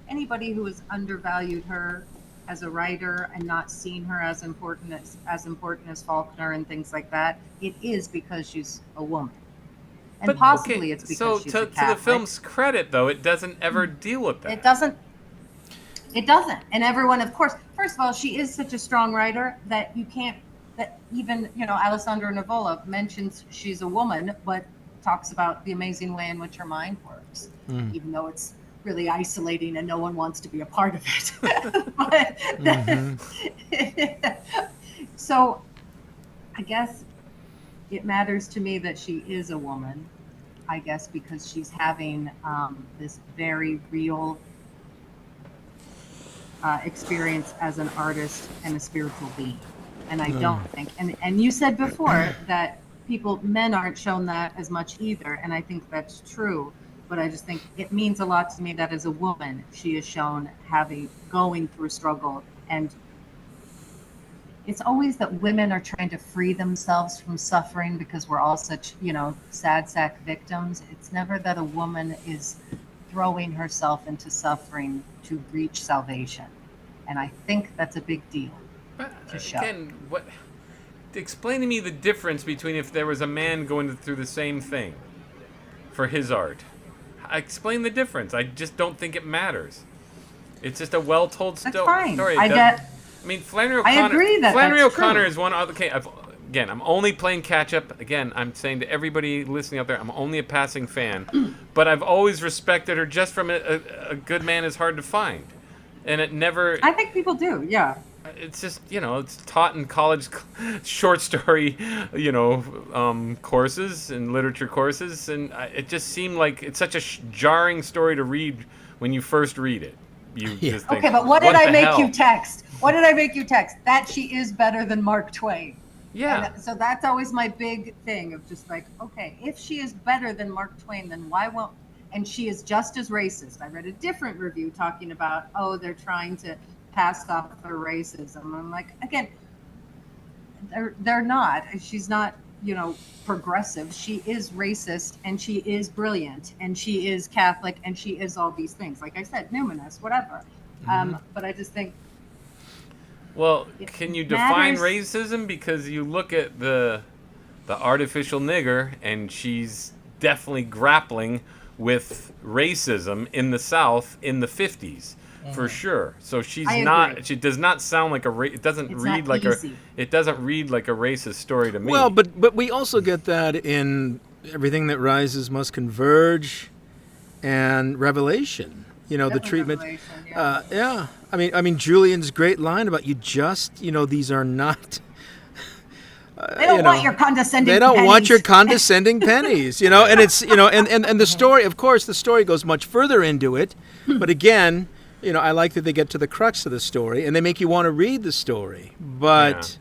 anybody who has undervalued her as a writer and not seen her as important as Faulkner and things like that. It is because she's a woman. And possibly it's because she's a Catholic. To the film's credit, though, it doesn't ever deal with that. It doesn't. And everyone, of course, first of all, she is such a strong writer that even, Alessandro Nivola mentions she's a woman, but talks about the amazing way in which her mind works, even though it's really isolating and no one wants to be a part of it. So I guess it matters to me that she is a woman, I guess, because she's having this very real experience as an artist and a spiritual being. And I don't think, and you said before that men aren't shown that as much either, and I think that's true, but I just think it means a lot to me that as a woman, she is shown going through struggle. And it's always that women are trying to free themselves from suffering because we're all such, sad sack victims. It's never that a woman is throwing herself into suffering to reach salvation. And I think that's a big deal to show. Again, explain to me the difference between if there was a man going through the same thing for his art. Explain the difference. I just don't think it matters. It's just a well-told story. I mean, Flannery O'Connor. I agree that Flannery that's O'Connor true. is one other. Okay, again, I'm only playing catch-up. Again, I'm saying to everybody listening out there, I'm only a passing fan. But I've always respected her just from a good man is hard to find. And it never... I think people do, yeah. It's just, it's taught in college short story, courses and literature courses. And it just seemed like it's such a jarring story to read when you first read it. Just think, okay, but what did I make hell? you text? What did I make you text? That she is better than Mark Twain. Yeah. And so that's always my big thing of just like, okay, if she is better than Mark Twain, then why won't... And she is just as racist. I read a different review talking about, they're trying to pass off her racism. I'm like, again, they're not. She's not, progressive. She is racist, and she is brilliant, and she is Catholic, and she is all these things. Like I said, numinous, whatever. But I just think... Well, can you define racism? Because you look at the artificial nigger, and she's definitely grappling with racism in the South in the 50s, for sure. So she's not. She does not sound like a. It doesn't read like easy. It doesn't read like a racist story to me. Well, but we also get that in Everything That Rises Must Converge, and Revelation. The treatment. Yeah. I mean, Julian's great line about these are not. They don't want your condescending pennies. They don't want your condescending pennies, and it's, and the story, of course, the story goes much further into it. But again, I like that they get to the crux of the story and they make you want to read the story. But,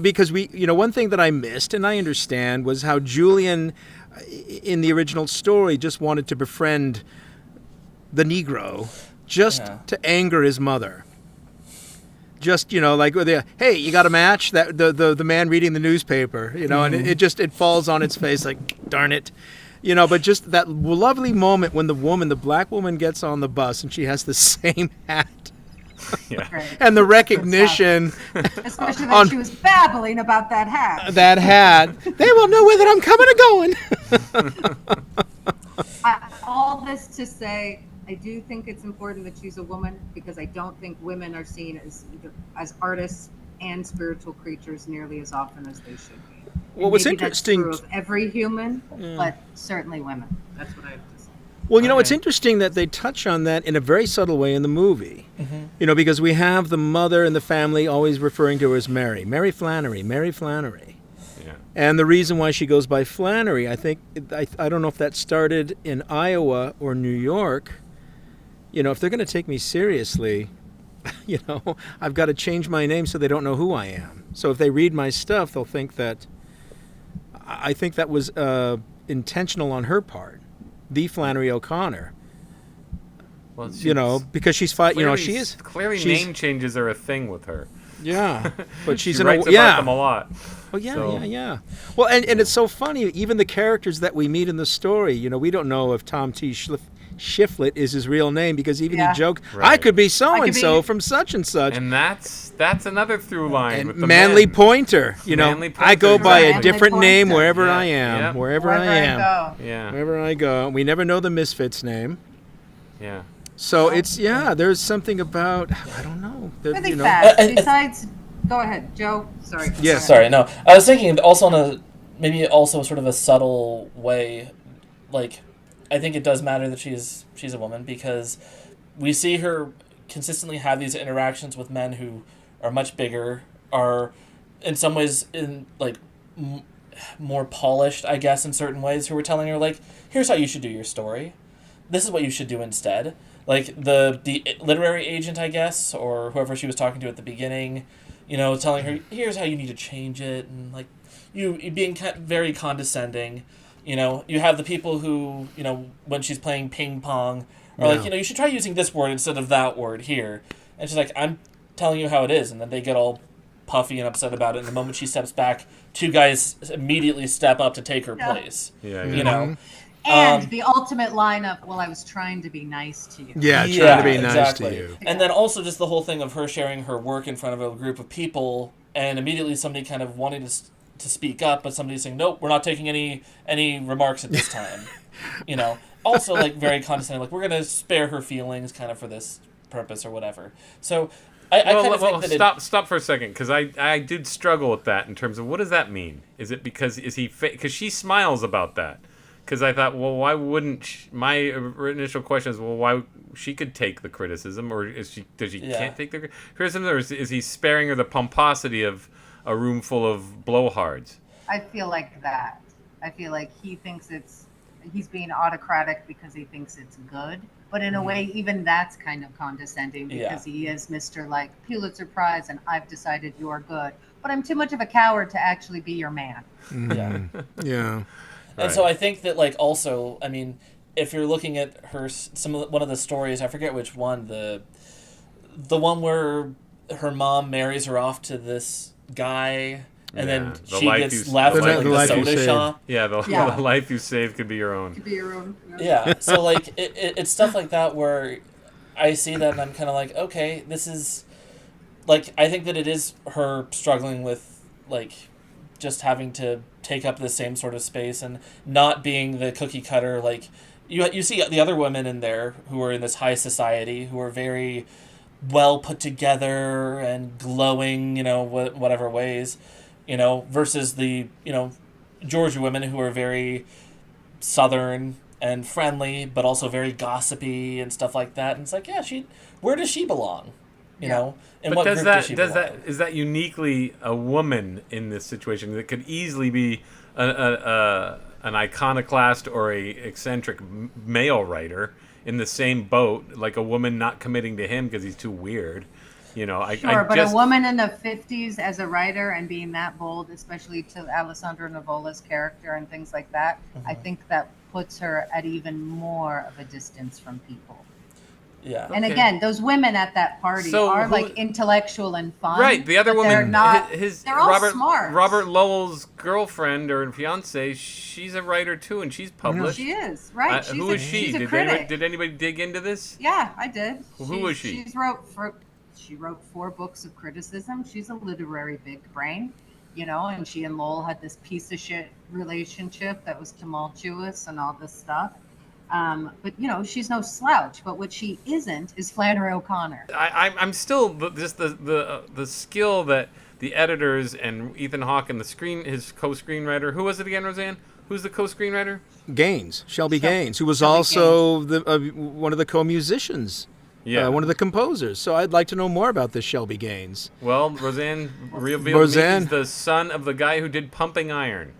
because one thing that I missed, and I understand, was how Julian in the original story just wanted to befriend the Negro just to anger his mother. Just, hey, you got a match? That the man reading the newspaper, and it falls on its face like, darn it. But just that lovely moment when the black woman gets on the bus and she has the same hat. Yeah. Right. And the recognition. Especially that she was babbling about that hat. That hat. They will know whether I'm coming or going. All this to say, I do think it's important that she's a woman because I don't think women are seen as artists and spiritual creatures nearly as often as they should be. Well, what's interesting... That's true of every human, but certainly women. That's what I have to say. Well, it's interesting that they touch on that in a very subtle way in the movie. Because we have the mother and the family always referring to her as Mary. Mary Flannery. Yeah. And the reason why she goes by Flannery, I think, I don't know if that started in Iowa or New York. If they're going to take me seriously, I've got to change my name so they don't know who I am. So if they read my stuff, they'll think that I think that was intentional on her part, the Flannery O'Connor. Well, because she's fighting. She is clearly name changes are a thing with her. Yeah, but she's she writes about them a lot. Oh yeah. Well, and it's so funny. Even the characters that we meet in the story, we don't know if Tom T. Shiflett is his real name, because even he joked, right. I could be so and so from such and such. And that's another through line. And with the Manly men. Pointer, Manly Pointer, I go by a exactly. different Manly name Pointer. wherever I am. Yep. Wherever I am. Yeah. Wherever I go. We never know the Misfits' name. Yeah. So there's something about, I don't know. Really fast. Besides, go ahead, Joe. Sorry. Yes. Sorry, no. I was thinking also maybe also sort of a subtle way, like, I think it does matter that she's a woman, because we see her consistently have these interactions with men who are much bigger, are in some ways more polished, I guess, in certain ways, who are telling her, like, here's how you should do your story. This is what you should do instead. Like the literary agent, I guess, or whoever she was talking to at the beginning, telling her, here's how you need to change it, and like you being very condescending. You have the people who, when she's playing ping pong, are like, you should try using this word instead of that word here. And she's like, I'm telling you how it is. And then they get all puffy and upset about it. And the moment she steps back, two guys immediately step up to take her place. Yeah. And the ultimate line of, well, I was trying to be nice to you. Yeah, trying to be nice to you. And then also just the whole thing of her sharing her work in front of a group of people, and immediately somebody kind of wanting to speak up, but somebody saying, nope, we're not taking any remarks at this time. Also like very condescending, like we're going to spare her feelings kind of for this purpose or whatever. So I kind of think that stop for a second, because I did struggle with that in terms of what does that mean? Is it because because she smiles about that? Because I thought, well, why wouldn't my initial question is, well, why she could take the criticism, or does she can't take the criticism, or is he sparing her the pomposity of a room full of blowhards? I feel like that. I feel like he thinks he's being autocratic because he thinks it's good. But in a way, even that's kind of condescending, because he is Mr. like Pulitzer Prize and I've decided you're good. But I'm too much of a coward to actually be your man. Yeah. And so I think that, like, also, I mean, if you're looking at one of the stories, I forget which one, the one where her mom marries her off to this guy, and then she gets left in the soda shop. Yeah, the life you save could be your own. Could be your own. Yeah, so, like, it's stuff like that where I see that and I'm kind of like, okay, this is, like, I think that it is her struggling with, like, just having to take up the same sort of space and not being the cookie cutter. Like you see the other women in there who are in this high society who are very well put together and glowing, whatever ways, versus the, Georgia women who are very Southern and friendly, but also very gossipy and stuff like that. And it's like, where does she belong? You know, and but what group does she belong? Is that uniquely a woman in this situation that could easily be an iconoclast or a eccentric male writer in the same boat, like a woman not committing to him because he's too weird? A woman in the 50s as a writer and being that bold, especially to Alessandro Nivola's character and things like that, I think that puts her at even more of a distance from people. Yeah. And again, those women at that party are like intellectual and fun. Right. The other woman, they're all smart. Robert Lowell's girlfriend or fiance, she's a writer too, and she's published. She is, right. Who is she? Did anybody dig into this? Yeah, I did. Who was she? She wrote 4 books of criticism. She's a literary big brain, and she and Lowell had this piece of shit relationship that was tumultuous and all this stuff. But she's no slouch. But what she isn't is Flannery O'Connor. I'm still just the skill that the editors and Ethan Hawke and his co-screenwriter. Who was it again, Roseanne? Who's the co-screenwriter? Shelby Gaines, who was also one of the co-musicians. Yeah, one of the composers. So I'd like to know more about this Shelby Gaines. Well, Roseanne revealed he's the son of the guy who did Pumping Iron.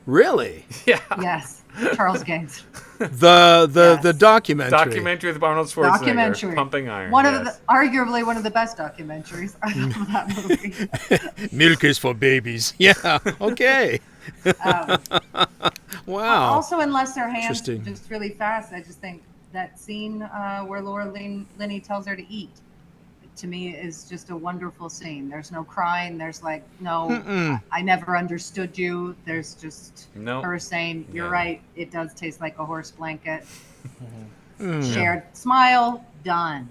Really? Yeah. Yes. Charles Gaines. The documentary. Documentary with Arnold Schwarzenegger. Pumping Iron. Arguably one of the best documentaries. I love that movie. Milk is for babies. Yeah. Okay. Wow. Also, in Lesser Hands, Interesting. just really fast, I just think that scene where Laura Linney tells her to eat, to me, is just a wonderful scene. There's no crying. There's like, no, I never understood you. There's just her saying, you're right, it does taste like a horse blanket. Shared smile, done.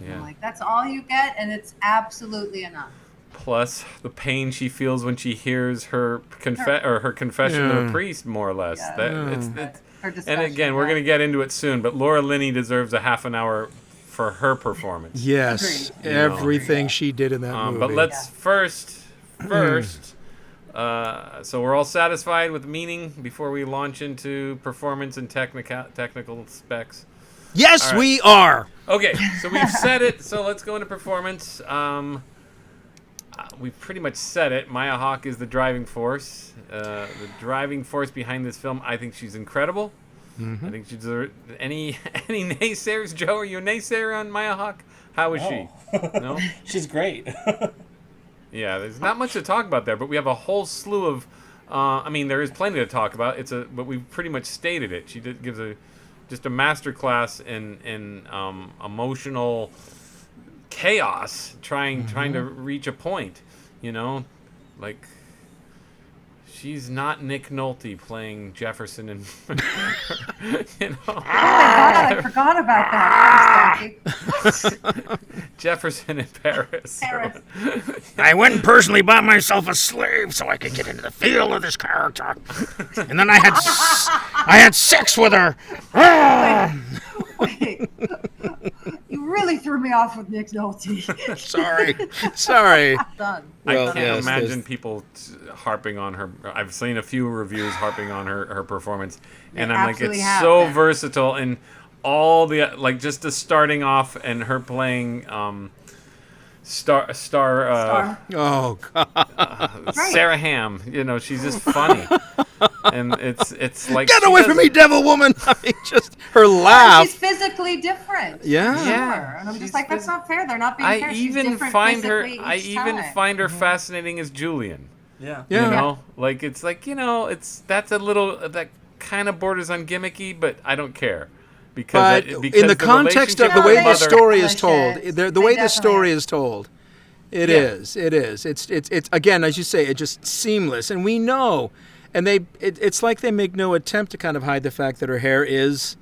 Yeah. I'm like, that's all you get, and it's absolutely enough. Plus the pain she feels when she hears her confession to the priest, more or less. Yeah. Her and discussion, again, we're going to get into it soon, but Laura Linney deserves a half an hour for her performance. Yes, Agreed. everything she did in that movie. But let's first, so we're all satisfied with meaning before we launch into performance and technical specs. Yes, right. we are. Okay, so we've said it. So let's go into performance. We've pretty much said it. Maya Hawke is the driving force. The driving force behind this film. I think she's incredible. I think she's any naysayers. Joe, are you a naysayer on Maya Hawke? How is she? No? She's great. Yeah, there's not much to talk about there, but we have a whole slew of. There is plenty to talk about. But we've pretty much stated it. She gives just a masterclass in emotional chaos, trying to reach a point. Like she's not Nick Nolte playing Jefferson and Oh my God, I forgot about that. Jefferson in Paris. Paris. I went and personally bought myself a slave so I could get into the feel of this character, and then I had sex with her. Wait. You really threw me off with Nick Nolte. Sorry. Done. I can't imagine people harping on her. I've seen a few reviews harping on her performance, and I'm like, it's so versatile, and all the just the starting off and her playing Star. Oh God. Sarah Ham. She's just funny, and it's like Get away from me, devil woman! I mean, just her laugh. She's physically different. Yeah. And I'm just like, that's not fair. They're not being fair. I She's even different find her. physically I each even time. find her fascinating as Julian. Yeah. That's a little that kind of borders on gimmicky, but I don't care because But in the context of the way the story is told, the way the story is told, it is. It's again, as you say, it's just seamless, and we know, and it's like they make no attempt to kind of hide the fact that her hair is,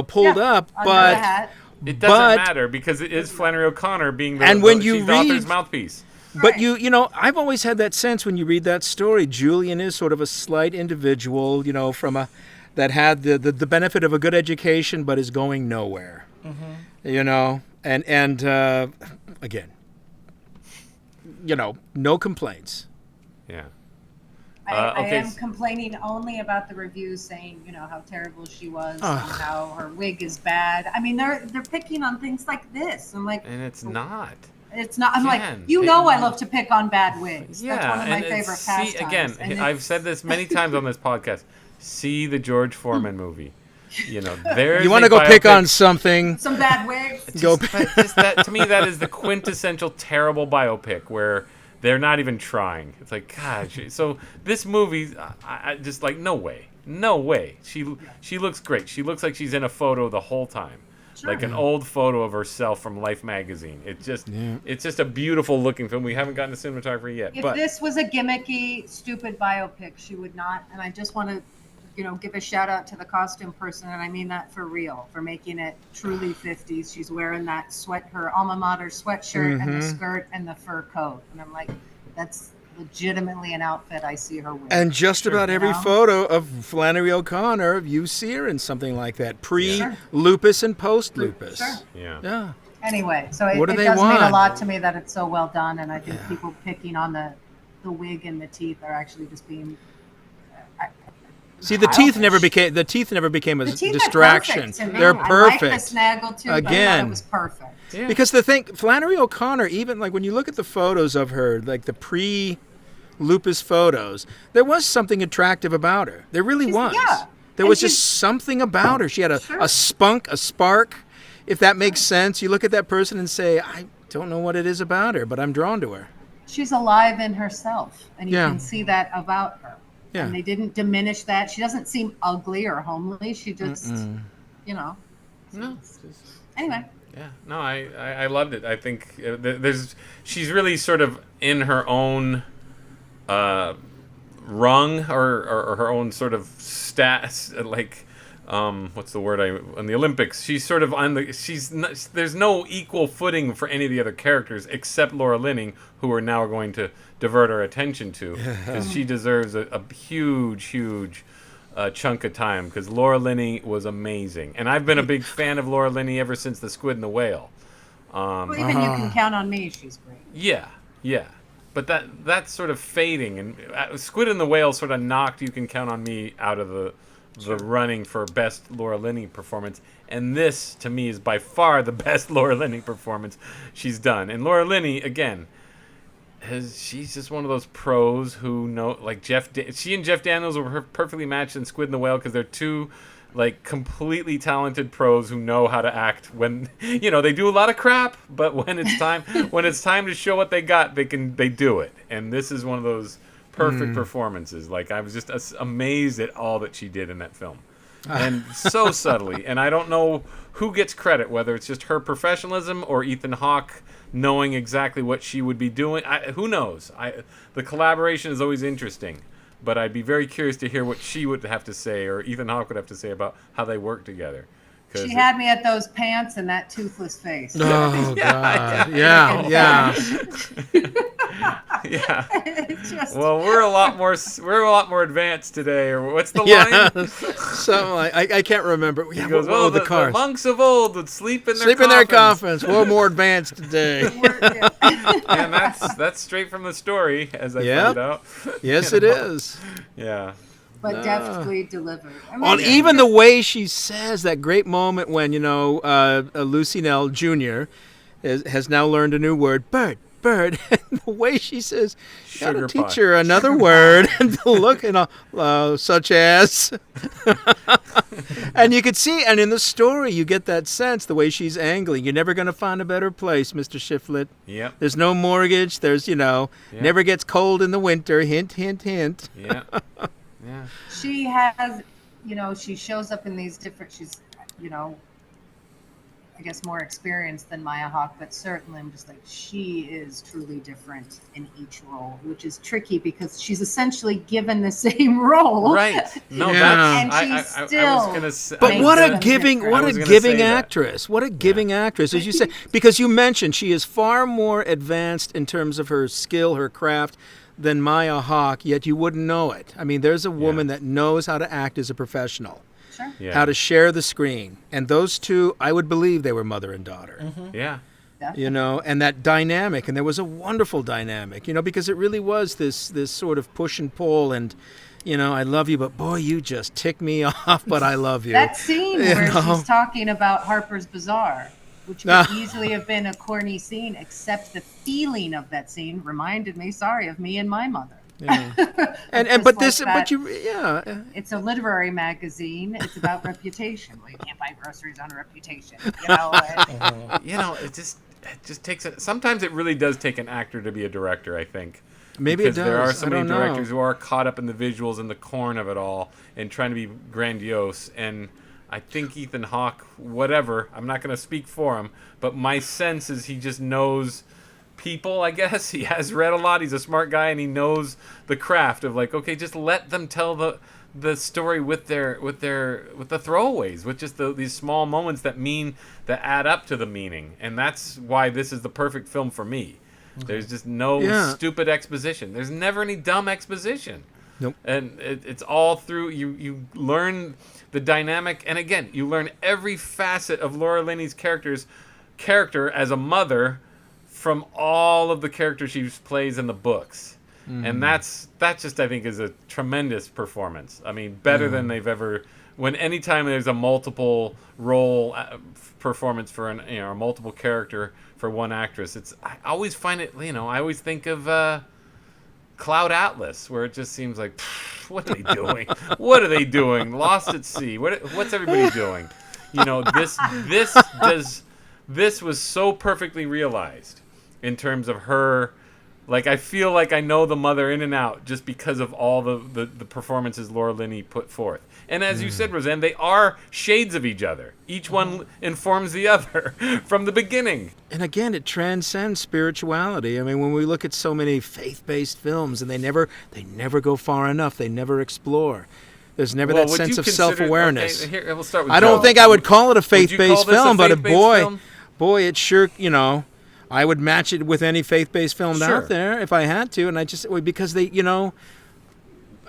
pulled up, but it doesn't matter because it is Flannery O'Connor being the author's mouthpiece. But I've always had that sense when you read that story. Julian is sort of a slight individual, that had the benefit of a good education, but is going nowhere. And again, no complaints. Yeah. I am complaining only about the reviews saying, how terrible she was and how her wig is bad. I mean, they're picking on things like this. I'm like, and it's not. It's not. I'm like, I love to pick on bad wigs. Yeah, that's one of my favorite pastimes. See, again, I've said this many times on this podcast. See the George Foreman movie. There's you want to go pick on some bad wigs. To me, that is the quintessential terrible biopic where they're not even trying. It's like, gosh. So this movie, I just like, no way. She looks great. She looks like she's in a photo the whole time. Sure. Like an old photo of herself from Life magazine. It's just a beautiful looking film. We haven't gotten to cinematography yet. If this was a gimmicky, stupid biopic, she would not. And I just want to, give a shout out to the costume person, and I mean that for real, for making it truly 50s. She's wearing that her alma mater sweatshirt and the skirt and the fur coat, and I'm like, that's legitimately an outfit I see her with. And just about every photo of Flannery O'Connor, you see her in something like that, pre-lupus and post-lupus. Sure. Yeah. Anyway, so it does mean a lot to me that it's so well done, and I think people picking on the wig and the teeth are actually just being. See, the teeth never became a distraction. They're perfect. I like the snaggle too. Again, but I thought it was perfect. Yeah. Because Flannery O'Connor, even like when you look at the photos of her, like the pre-lupus photos, there was something attractive about her. There really was. Yeah. There was just something about her. She had a spunk, a spark, if that makes sense. You look at that person and say, I don't know what it is about her, but I'm drawn to her. She's alive in herself, and you can see that about her. Yeah. And they didn't diminish that. She doesn't seem ugly or homely. She just, you know. No. Anyway. Yeah, no, I loved it. I think she's really sort of in her own rung or her own sort of stats, like what's the word on the Olympics? She's sort of on the there's no equal footing for any of the other characters except Laura Linney, who we're now going to divert our attention to, because she deserves a huge chunk of time, because Laura Linney was amazing, and I've been a big fan of Laura Linney ever since The Squid and the Whale. Well, even You Can Count on Me, she's great. Yeah, but that's sort of fading, and Squid and the Whale sort of knocked You Can Count on Me out of the running for best Laura Linney performance, and this to me is by far the best Laura Linney performance she's done. And Laura Linney, again, she's just one of those pros who know, like she and Jeff Daniels were perfectly matched in Squid and the Whale, because they're two like completely talented pros who know how to act when they do a lot of crap, but when it's time to show what they got, they do it. And this is one of those perfect performances. Like, I was just amazed at all that she did in that film, and so subtly. And I don't know who gets credit, whether it's just her professionalism or Ethan Hawke knowing exactly what she would be doing. Who knows? The collaboration is always interesting, but I'd be very curious to hear what she would have to say, or Ethan Hawke would have to say, about how they work together. She had me at those pants and that toothless face. Oh, God. Yeah. Yeah. Well, we're a lot more advanced today. Or what's the line? Something like, I can't remember. He goes, the monks of old would sleep in their coffins. We're more advanced today. And that's straight from the story, as I found out. Yes, it is. Yeah. But deftly delivered. Even the way she says that great moment when, Lucy Nell Jr. has now learned a new word, bird. And the way she says, gotta teach her another word to look such as. And you could see, and in the story, you get that sense, the way she's angling. You're never going to find a better place, Mr. Shiflett. Yep. There's no mortgage. There's, never gets cold in the winter. Hint, hint, hint. Yeah. Yeah. She has, she shows up in these different, she's, I guess more experienced than Maya Hawke, but certainly I'm just like, she is truly different in each role, which is tricky because she's essentially given the same role. Right. No, and she's still. I was gonna say, but what a giving actress. What a giving actress, as you say, because you mentioned she is far more advanced in terms of her skill, her craft, than Maya Hawke, yet you wouldn't know it. I mean, there's a woman that knows how to act as a professional. Sure. Yeah. How to share the screen. And those two, I would believe they were mother and daughter. Mm-hmm. Yeah. And that dynamic, and there was a wonderful dynamic, because it really was this sort of push and pull, and I love you, but boy, you just tick me off, but I love you. That scene where she's talking about Harper's Bazaar, which could easily have been a corny scene, except the feeling of that scene reminded me, of me and my mother. Yeah. It's a literary magazine. It's about reputation. Well, you can't buy groceries on a reputation. It just takes it. Sometimes it really does take an actor to be a director, I think. Maybe because it does. There are so many directors who are caught up in the visuals and the corn of it all and trying to be grandiose. And I think Ethan Hawke, whatever, I'm not going to speak for him, but my sense is he just knows people, I guess. He has read a lot. He's a smart guy, and he knows the craft of, like, okay, just let them tell the story with the throwaways, with just these small moments that add up to the meaning. And that's why this is the perfect film for me. Okay. There's just no stupid exposition. There's never any dumb exposition. Nope. And it's all through you learn the dynamic, and again, you learn every facet of Laura Linney's character as a mother from all of the characters she plays in the books. Mm-hmm. And that's just, I think, is a tremendous performance. I mean, better than they've ever. Anytime there's a multiple role performance for a multiple character for one actress, I always find it. I always think of Cloud Atlas, where it just seems like, what are they doing? What are they doing? Lost at Sea. What's everybody doing? This was so perfectly realized in terms of her Like, I feel like I know the mother in and out just because of all the performances Laura Linney put forth. And as you said, Roseanne, they are shades of each other. Each one informs the other from the beginning. And again, it transcends spirituality. I mean, when we look at so many faith-based films, and they never go far enough. They never explore. There's never that would sense you of consider- self-awareness. Okay, here, we'll start with I Joe. don't think I would call it a Would you call faith-based this a film, but faith-based film? boy, it sure, I would match it with any faith-based film Sure. out there if I had to, and because they,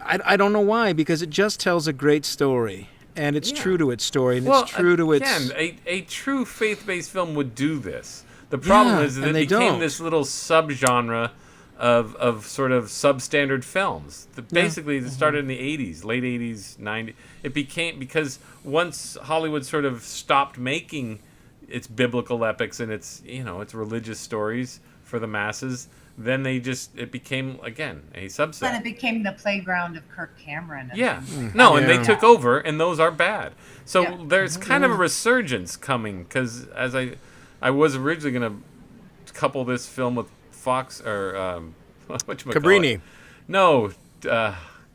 I don't know why, because it just tells a great story, and it's true to its story, and it's true to its... Again, a true faith-based film would do this. The problem is that it became this little subgenre of sort of substandard films. Basically, it started in the 80s, late 80s, 90s. It became, because once Hollywood sort of stopped making its biblical epics and its religious stories for the masses, then it became, again, a subset. Then it became the playground of Kirk Cameron. And they took over, and those are bad. So there's kind of a resurgence coming, because as I was originally going to couple this film with Fox, or Cabrini. No,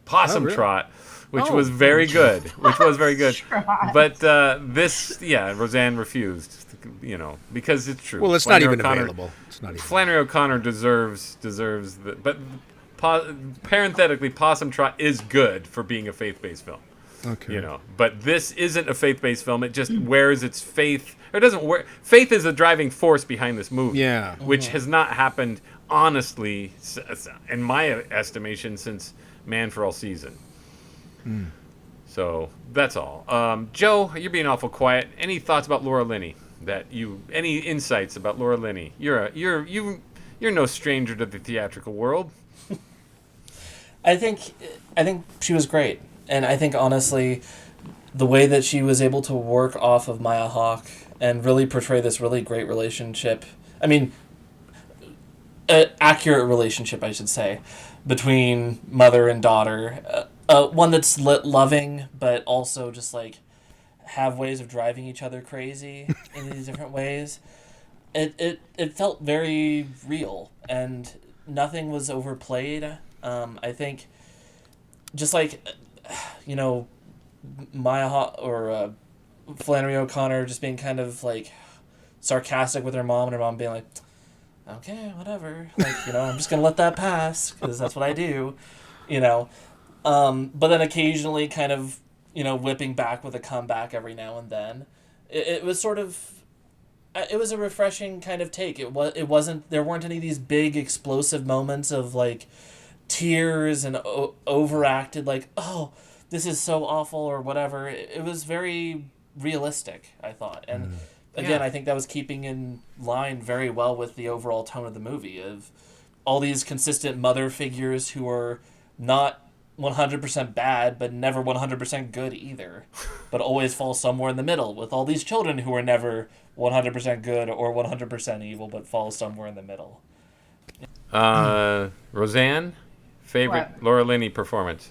Possum Trot, which was very good. But Roseanne refused, because it's true. Well, it's Flannery not even O'Connor- available. It's not even. Flannery O'Connor deserves the, but parenthetically, Possum Trot is good for being a faith-based film. Okay. But this isn't a faith-based film. It just wears its faith, or doesn't wear. Faith is a driving force behind this movie. Yeah. Which has not happened, honestly, in my estimation, since Man for All Season. So that's all. Joe, you're being awful quiet. Any thoughts about Laura Linney? Any insights about Laura Linney? You're no stranger to the theatrical world. I think she was great, and I think honestly, the way that she was able to work off of Maya Hawke and really portray this really great relationship. I mean, an accurate relationship, I should say, between mother and daughter. One that's loving, but also just like have ways of driving each other crazy in these different ways. It felt very real, and nothing was overplayed. I think just like, Maya Hawke or Flannery O'Connor just being kind of like sarcastic with her mom, and her mom being like, okay, whatever. Like, I'm just going to let that pass because that's what I do, But then occasionally kind of, whipping back with a comeback every now and then. It was sort of, it was a refreshing kind of take. It wasn't, there weren't any of these big explosive moments of like tears and overacted like, oh, this is so awful or whatever. It was very realistic, I thought. And again, I think that was keeping in line very well with the overall tone of the movie, of all these consistent mother figures who are not 100% bad, but never 100% good either, but always fall somewhere in the middle, with all these children who are never 100% good or 100% evil, but fall somewhere in the middle. Roseanne, favorite What? Laura Linney performance?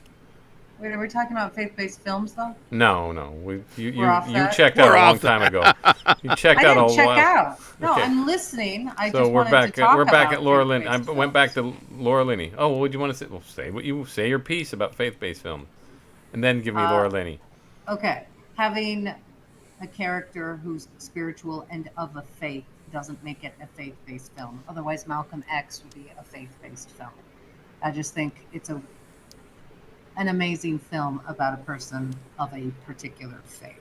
Wait, are we talking about faith-based films, though? No. You off that? checked out a long time ago. You checked out a I didn't check while. out. No, Okay. I'm listening. I So just we're wanted back. to talk We're back about at Laura Linney. I faith-based went back films. to Laura Linney. Oh, what would you want to say? Well, say your piece about faith-based film, and then give me Laura Linney. Okay, having a character who's spiritual and of a faith doesn't make it a faith-based film. Otherwise, Malcolm X would be a faith-based film. I just think it's an amazing film about a person of a particular faith.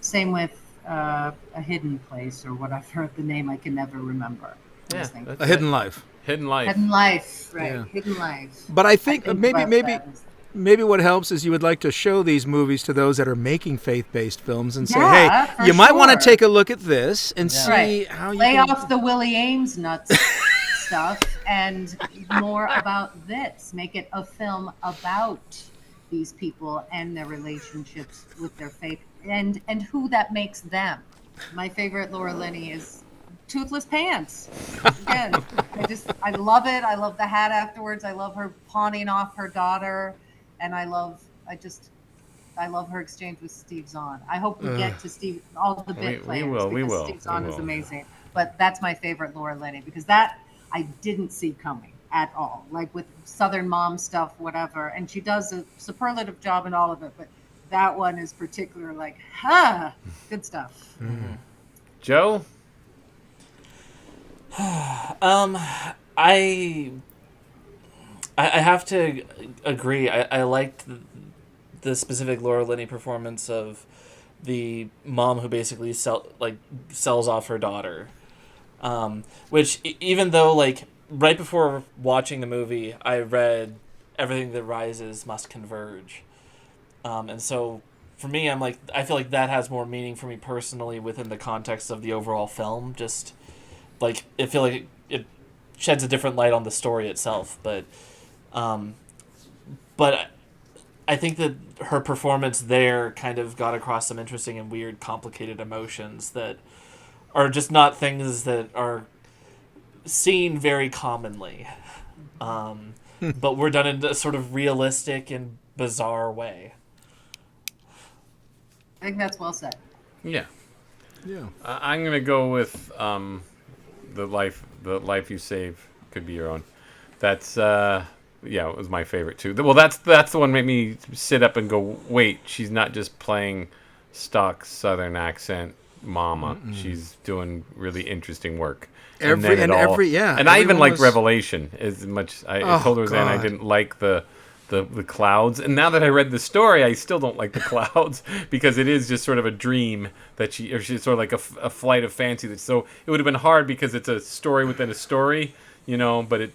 Same with A Hidden Place, or whatever the name I can never remember. Yeah, A Hidden Life. Hidden Life. Hidden Life, right? Yeah. Hidden Life. But I think about maybe that as- maybe what helps is you would like to show these movies to those that are making faith-based films and say, Yeah, hey, for you might want to sure. take a look at this and see Right. how you lay can... off the Willie Ames nuts stuff and more about this. Make it a film about these people and their relationships with their faith and who that makes them. My favorite Laura Linney is Toothless Pants. Again, I love it. I love the hat afterwards. I love her pawning off her daughter, and I love her exchange with Steve Zahn. I hope we get to Steve, all the bit We players. will, we because will, Steve Zahn we is will. amazing. But that's my favorite Laura Linney, because that I didn't see coming at all. Like with Southern Mom stuff, whatever. And she does a superlative job in all of it. But that one is particular, like, good stuff. Mm-hmm. Joe? I have to agree. I liked the specific Laura Linney performance of the mom who basically sells off her daughter. Which, even though, like, right before watching the movie, I read Everything That Rises Must Converge. And so, for me, I feel like that has more meaning for me personally within the context of the overall film. Just, like, I feel like it sheds a different light on the story itself. But I think that her performance there kind of got across some interesting and weird, complicated emotions that are just not things that are seen very commonly. But were done in a sort of realistic and bizarre way. I think that's well said. Yeah. Yeah. I'm going to go with the life you save could be your own. That's it was my favorite too. Well, that's the one that made me sit up and go, wait, she's not just playing stock Southern accent mama. Mm-mm. She's doing really interesting work. I even liked Revelation as much. I told Roseanne I didn't like the clouds, and now that I read the story, I still don't like the clouds because it is just sort of a dream that she's sort of like a flight of fancy. So it would have been hard because it's a story within a story. But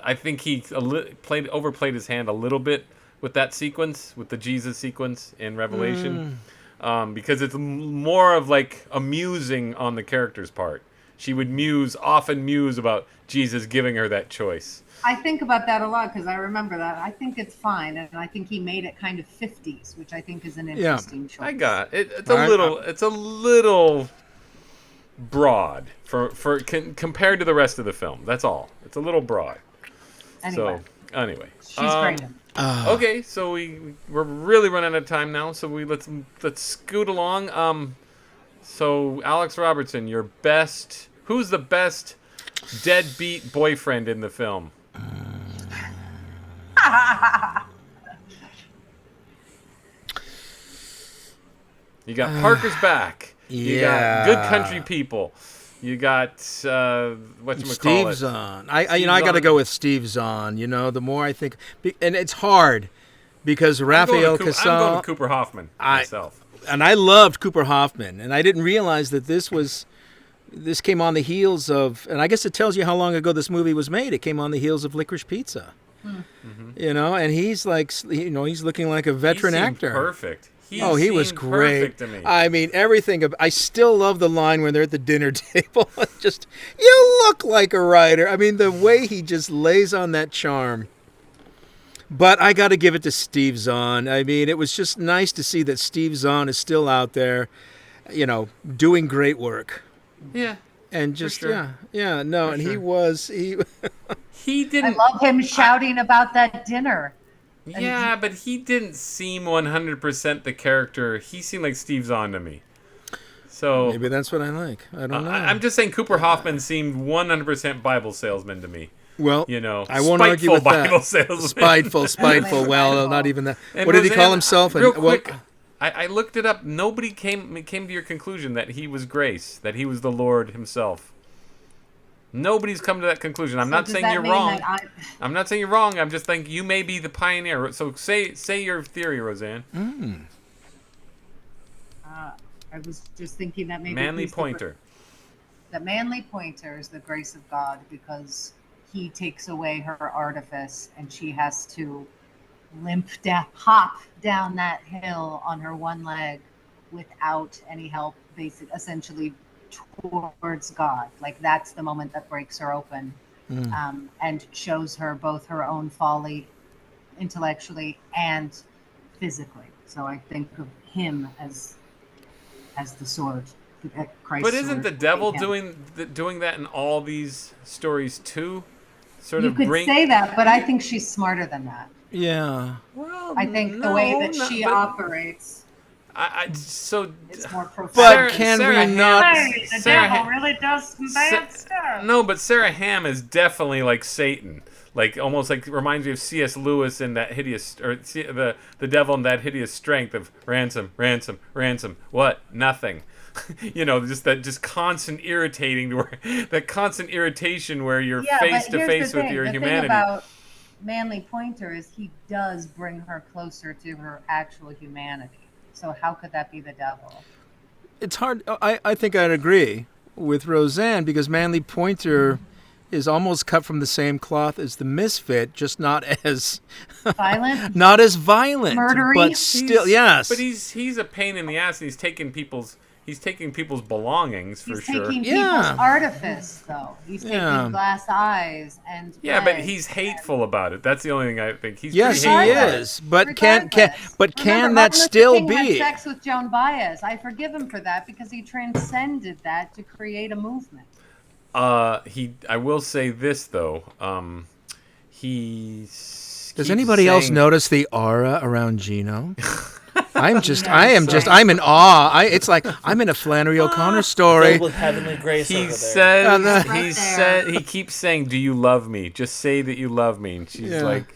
I think he overplayed his hand a little bit with that sequence, with the Jesus sequence in Revelation, because it's more of like a musing on the character's part. She would often muse about Jesus giving her that choice. I think about that a lot because I remember that. I think it's fine, and I think he made it kind of 50s, which I think is an interesting choice. I got it. It's a little broad for compared to the rest of the film. That's all. It's a little broad. Anyway. She's great. Okay, so we're really running out of time now. So let's scoot along. So Alex Robertson, who's the best deadbeat boyfriend in the film? You got Parker's Back. You got Good Country People. You got Steve Zahn. I got to go with Steve Zahn. The more I think, and it's hard because Rafael Casal. I'm going with Cooper Hoffman myself. And I loved Cooper Hoffman, and I didn't realize that this came on the heels of, and I guess it tells you how long ago this movie was made. It came on the heels of Licorice Pizza. Mm-hmm. And he's like, he's looking like a veteran actor. Perfect. He was great. To me. I mean, everything. I still love the line when they're at the dinner table. Just, you look like a writer. I mean, the way he just lays on that charm. But I got to give it to Steve Zahn. I mean, it was just nice to see that Steve Zahn is still out there, doing great work. Yeah. And just, sure. And he didn't. I love him shouting about that dinner. Yeah, but he didn't seem 100% the character. He seemed like Steve Zahn to me. So maybe that's what I like. I don't know. I'm just saying Cooper Hoffman seemed 100% Bible salesman to me. Well, I won't argue with Bible that. Salesman. Spiteful. Well, not even that. And what did he call himself? Real quick, I looked it up. Nobody came to your conclusion that he was grace, that he was the Lord himself. Nobody's come to that conclusion. I'm not saying you're wrong. I'm not saying you're wrong. I'm just thinking you may be the pioneer. So say your theory, Roseanne. I was just thinking that maybe manly pointer. The manly pointer is the grace of God because he takes away her artifice and she has to hop down that hill on her one leg without any help, essentially towards God. Like that's the moment that breaks her open and shows her both her own folly intellectually and physically. So I think of him as the sword, Christ's But isn't sword the devil him. doing that in all these stories too? You could say that, but I think she's smarter than that. Yeah. Well, I think the way that she operates. It's more profound. But can we not? Hey, the Sarah devil really does some bad stuff. No, but Sarah Ham is definitely like Satan. Like almost like reminds me of C.S. Lewis in that hideous, or the devil in that hideous strength of ransom, ransom, ransom. What? Nothing. Just constant irritating, that constant irritation where you're face to face with your humanity. The thing about Manly Pointer is he does bring her closer to her actual humanity. So how could that be the devil? It's hard. I think I'd agree with Roseanne because Manly Pointer is almost cut from the same cloth as the Misfit, just not as violent, murdery, but still, yes. But he's a pain in the ass. And he's taking people's belongings for sure. He's taking people's artifice, though. He's taking glass eyes and but he's hateful about it. That's the only thing I think. He's he is. But can Remember, that still King be? Had sex with Joan Baez. I forgive him for that because he transcended that to create a movement. I will say this though. Does anybody else notice the aura around Gino? I'm in awe. It's like I'm in a Flannery O'Connor story. With heavenly grace he keeps saying, "Do you love me? Just say that you love me." And she's like,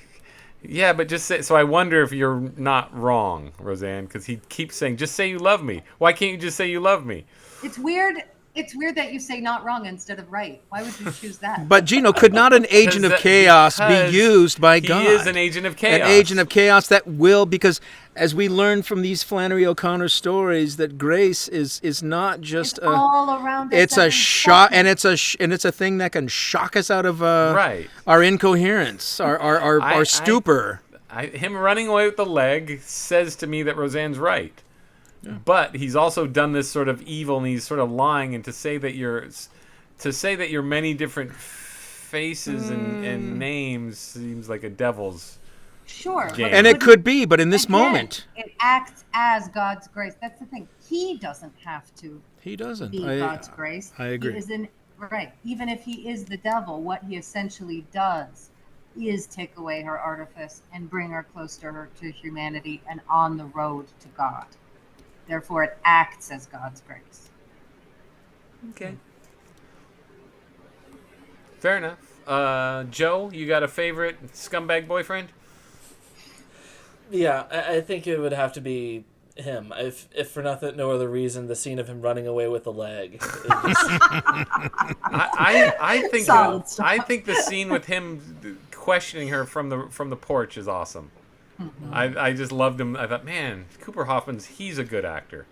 "Yeah, but just say." So I wonder if you're not wrong, Roseanne, because he keeps saying, "Just say you love me." Why can't you just say you love me? It's weird. It's weird that you say not wrong instead of right. Why would you choose that? But Gino, could not an agent of chaos be used by God? He is an agent of chaos. An agent of chaos that will, because as we learn from these Flannery O'Connor stories, that grace is not just all around us. It's a shock, and it's a thing that can shock us out of our incoherence, our stupor. Him running away with the leg says to me that Roseanne's right. Yeah. But he's also done this sort of evil, and he's sort of lying, and to say that you're many different faces and names seems like a devil's game. And it could be, but in this moment, it acts as God's grace. That's the thing. He doesn't have to. He doesn't be God's grace. I agree. He isn't right. Even if he is the devil, what he essentially does is take away her artifice and bring her closer to humanity and on the road to God. Therefore, it acts as God's grace. Okay. Fair enough. Joe, you got a favorite scumbag boyfriend? Yeah, I think it would have to be him. If for no other reason, the scene of him running away with the leg. I think the scene with him questioning her from the porch is awesome. Mm-hmm. I just loved him. I thought, man, Cooper Hoffman's, he's a good actor.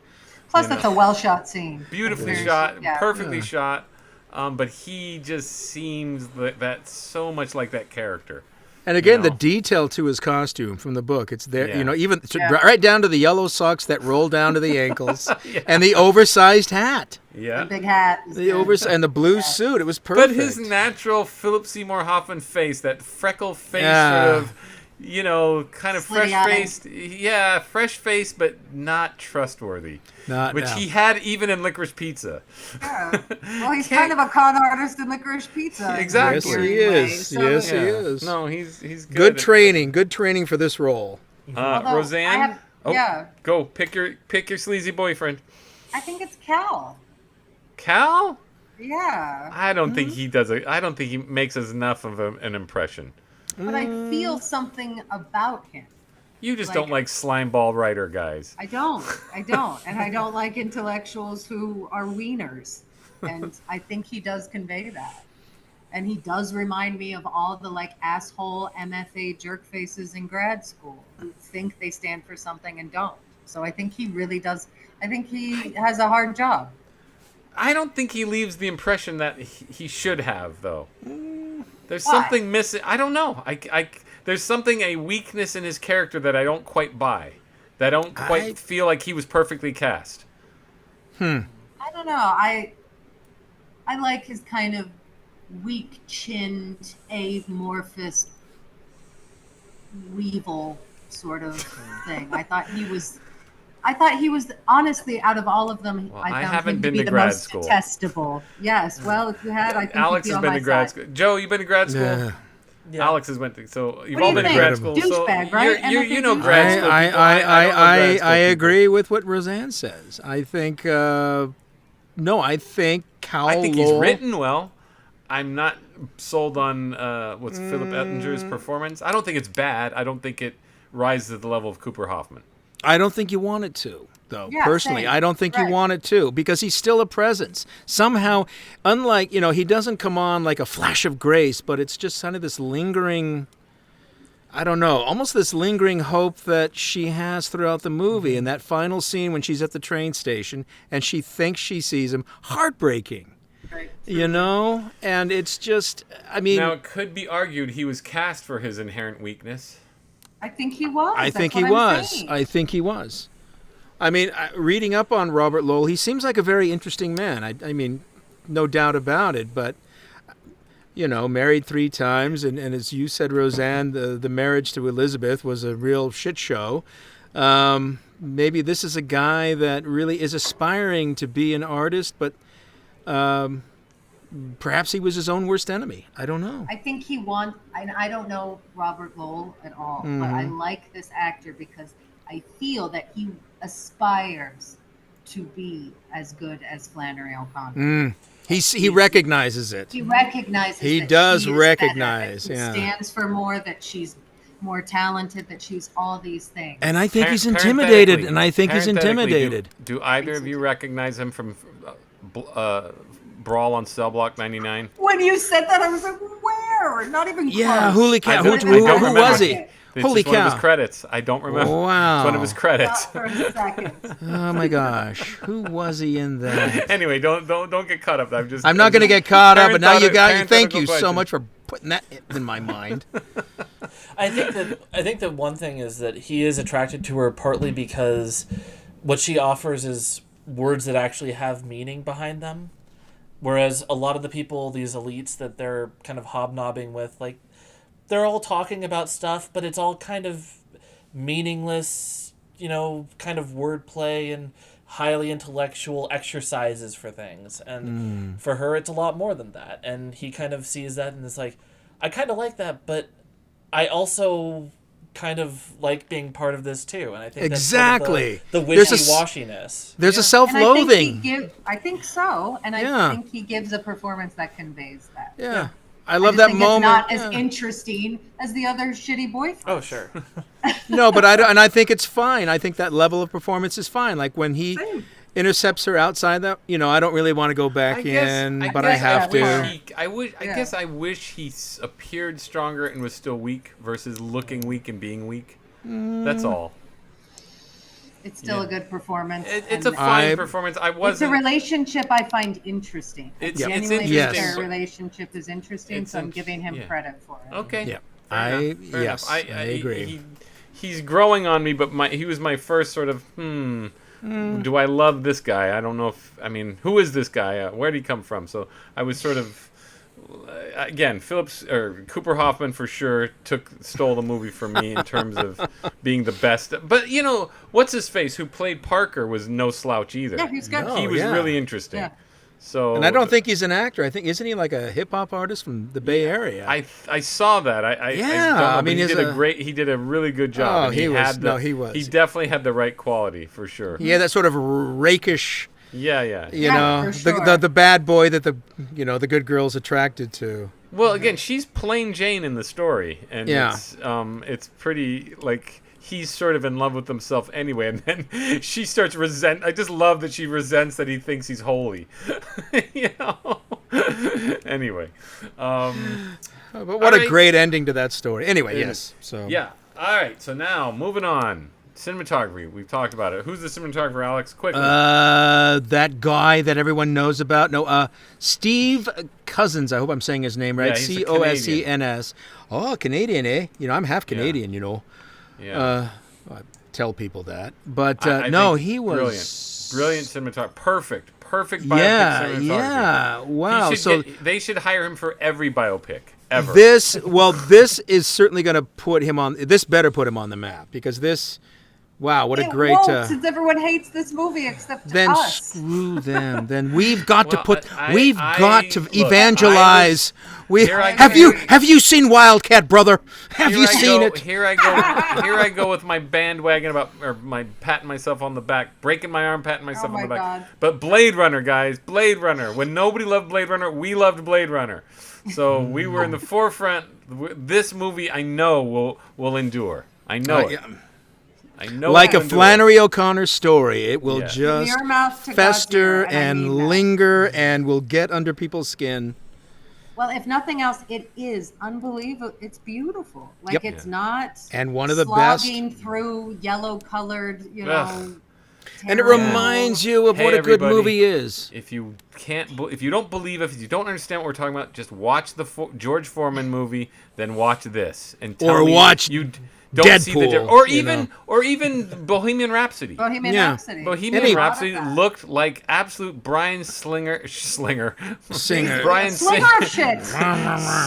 Plus, that's a well-shot scene. Beautifully shot, perfectly shot. But he just seems that so much like that character. And again, the detail to his costume from the book, it's there, even right down to the yellow socks that roll down to the ankles and the oversized hat. Yeah. The big hat. And the blue suit. It was perfect. But his natural Philip Seymour Hoffman face, that freckle face sort of, kind of fresh-faced. Yeah, fresh face, but not trustworthy. Which he had even in Licorice Pizza. Yeah. Well, he's kind of a con artist in Licorice Pizza. Exactly. Yes, he is. Yes, he is. No, he's good. Good training. Good training for this role. Roseanne? Go. Pick your sleazy boyfriend. I think it's Cal. Cal? Yeah. I don't think he does I don't think he makes enough of an impression. But I feel something about him. You just don't like slimeball writer guys. I don't. And I don't like intellectuals who are wieners. And I think he does convey that. And he does remind me of all the asshole MFA jerk faces in grad school who think they stand for something and don't. So I think he really does. I think he has a hard job. I don't think he leaves the impression that he should have, though. There's something missing. I don't know. There's something, a weakness in his character that I don't quite buy. That I don't quite feel like he was perfectly cast. I don't know. I like his kind of weak-chinned, amorphous, weevil sort of thing. I thought he was honestly, out of all of them, I found him to be the most detestable. Yes, well, if you had, I think Alex has been to grad school. Joe, you been to grad school? Yeah. Yeah. Alex has went to, so you've What do all you been in think? grad school. So Douchebag, right? you know MFA grad school. people. I don't know grad school I people. agree with what Roseanne says. I think no, I think Cal I think he's Lowell- written well. I'm not sold on what's Philip Ettinger's performance. I don't think it's bad. I don't think it rises to the level of Cooper Hoffman. I don't think you want it to, though. Yeah, personally, same. I don't think you Right. want it to, because he's still a presence. Somehow, unlike, he doesn't come on like a flash of grace, but it's just kind of this lingering, I don't know, almost this lingering hope that she has throughout the movie. And that final scene when she's at the train station and she thinks she sees him, heartbreaking. Right. And it's just, I mean, Now, it could be argued he was cast for his inherent weakness. I think he was. I That's think what he I'm was. saying. I think he was. I mean, reading up on Robert Lowell, he seems like a very interesting man. I mean, no doubt about it. But, married 3 times. And as you said, Roseanne, the marriage to Elizabeth was a real shit show. Maybe this is a guy that really is aspiring to be an artist, but perhaps he was his own worst enemy. I don't know. I think I don't know Robert Lowell at all, but Mm-hmm. I like this actor because I feel that he aspires to be as good as Flannery O'Connor. He recognizes it. He recognizes He that does she is recognize, better, that yeah. he stands for more, that she's more talented, that she's all these things. And I think he's Parenthetically- intimidated. And I think he's parenthetically, intimidated. Do either of you recognize him from Brawl on Cell Block 99? When you said that, I was like, where? Not even Yeah, close. holy cow. I Who, don't- who, I don't who remember. was he? It's Holy just one of his cow. credits. I don't remember. Wow. It's one of his credits. Not for a second. Oh my gosh. Who was he in that? Anyway, don't get caught up. I'm not going to get caught up, but now you got. Thank parenthetical you so question. much for putting that in my mind. I think that one thing is that he is attracted to her partly because what she offers is words that actually have meaning behind them, whereas a lot of the people, these elites that they're kind of hobnobbing with, like, they're all talking about stuff, but it's all kind of meaningless, kind of wordplay and highly intellectual exercises for things. And for her, it's a lot more than that. And he kind of sees that and is like, I kind of like that, but I also kind of like being part of this too. And I think Exactly. that's sort of the There's a wishy-washiness. There's a And I self-loathing. think so, and Yeah. I think he gives a performance that conveys that. Yeah. I love I just that think moment. It's not as Yeah. interesting as the other shitty boyfriend. Oh, sure. No, but I think it's fine. I think that level of performance is fine. Like when he Same. intercepts her outside that, I don't really want to go back in, but I guess have that to. I Yeah. guess I wish he appeared stronger and was still weak versus looking weak and being weak. That's all. It's still a good performance. It's a and fine performance. I it's a wasn't. relationship I find interesting. It's Genuinely think interesting. their relationship is interesting, so I'm giving him credit for it. Okay. Yeah. Fair enough. I agree. He's growing on me, but he was my first sort of do I love this guy? I don't know who is this guy? Where did he come from? So I was sort of again, Cooper Hoffman for sure stole the movie from me in terms of being the best. But what's his face who played Parker was no slouch either. Yeah, he's good. No. He was yeah. really interesting. Yeah. So And I don't think he's an actor. I think isn't he like a hip hop artist from the Bay Area? I saw that. I Yeah, don't know, I but mean, he did a really good job. Oh, and he was. He definitely had the right quality for sure. He had that sort of rakish, Yeah. Yeah, for sure. the bad boy that the good girl's attracted to. Well, again, she's plain Jane in the story, and Yeah. it's pretty like he's sort of in love with himself anyway, and then she starts I just love that she resents that he thinks he's holy. Anyway, But what All a right. great ending to that story. Anyway, It yes. So yeah. All right. So now moving on. Cinematography. We've talked about it. Who's the cinematographer, Alex? Quickly. that guy that everyone knows about. No, Steve Cousins. I hope I'm saying his name right. Yeah, he's a Cosens. Oh, Canadian, eh? I'm half Canadian. yeah. I tell people that, but I no, think he was brilliant cinematography. Perfect biopic Yeah, cinematography. yeah. Wow. They should hire him for every biopic ever. This is certainly going to put him on. This better put him on the map because this Wow, what a It great... won't, since everyone hates this movie except then us. screw them. Then we've got to Well, put... I- we've I- got to look, evangelize. Here I Have go. you seen Wildcat, brother? Have Here you I seen go, it? Here I go with my bandwagon or my patting myself on the back, breaking my arm, patting myself on the back. God. But Blade Runner, guys, Blade Runner. When nobody loved Blade Runner, we loved Blade Runner. So we were in the forefront. This movie, I know, will endure. I know it. Yeah. I know. Like it a will endure. Flannery O'Connor story, it will Yeah. just From your mouth to God's fester ear, and I and mean that. linger and will get under people's skin. Well, if nothing else, it is unbelievable. It's beautiful. Like, Yep. it's not And one of the best. slogging through yellow-colored, Ugh. And it terrible- reminds you of Hey, what a good everybody. movie is. If you if you don't believe, if you don't understand what we're talking about, just watch the George Foreman movie, then watch this, and tell Or me watch you don't see the Deadpool, difference. Or you even know. or even Bohemian Rhapsody. Bohemian Yeah. Rhapsody. Bohemian Any- Rhapsody A lot of that. looked like absolute Brian Slinger. Singer. Brian Slinger of shit.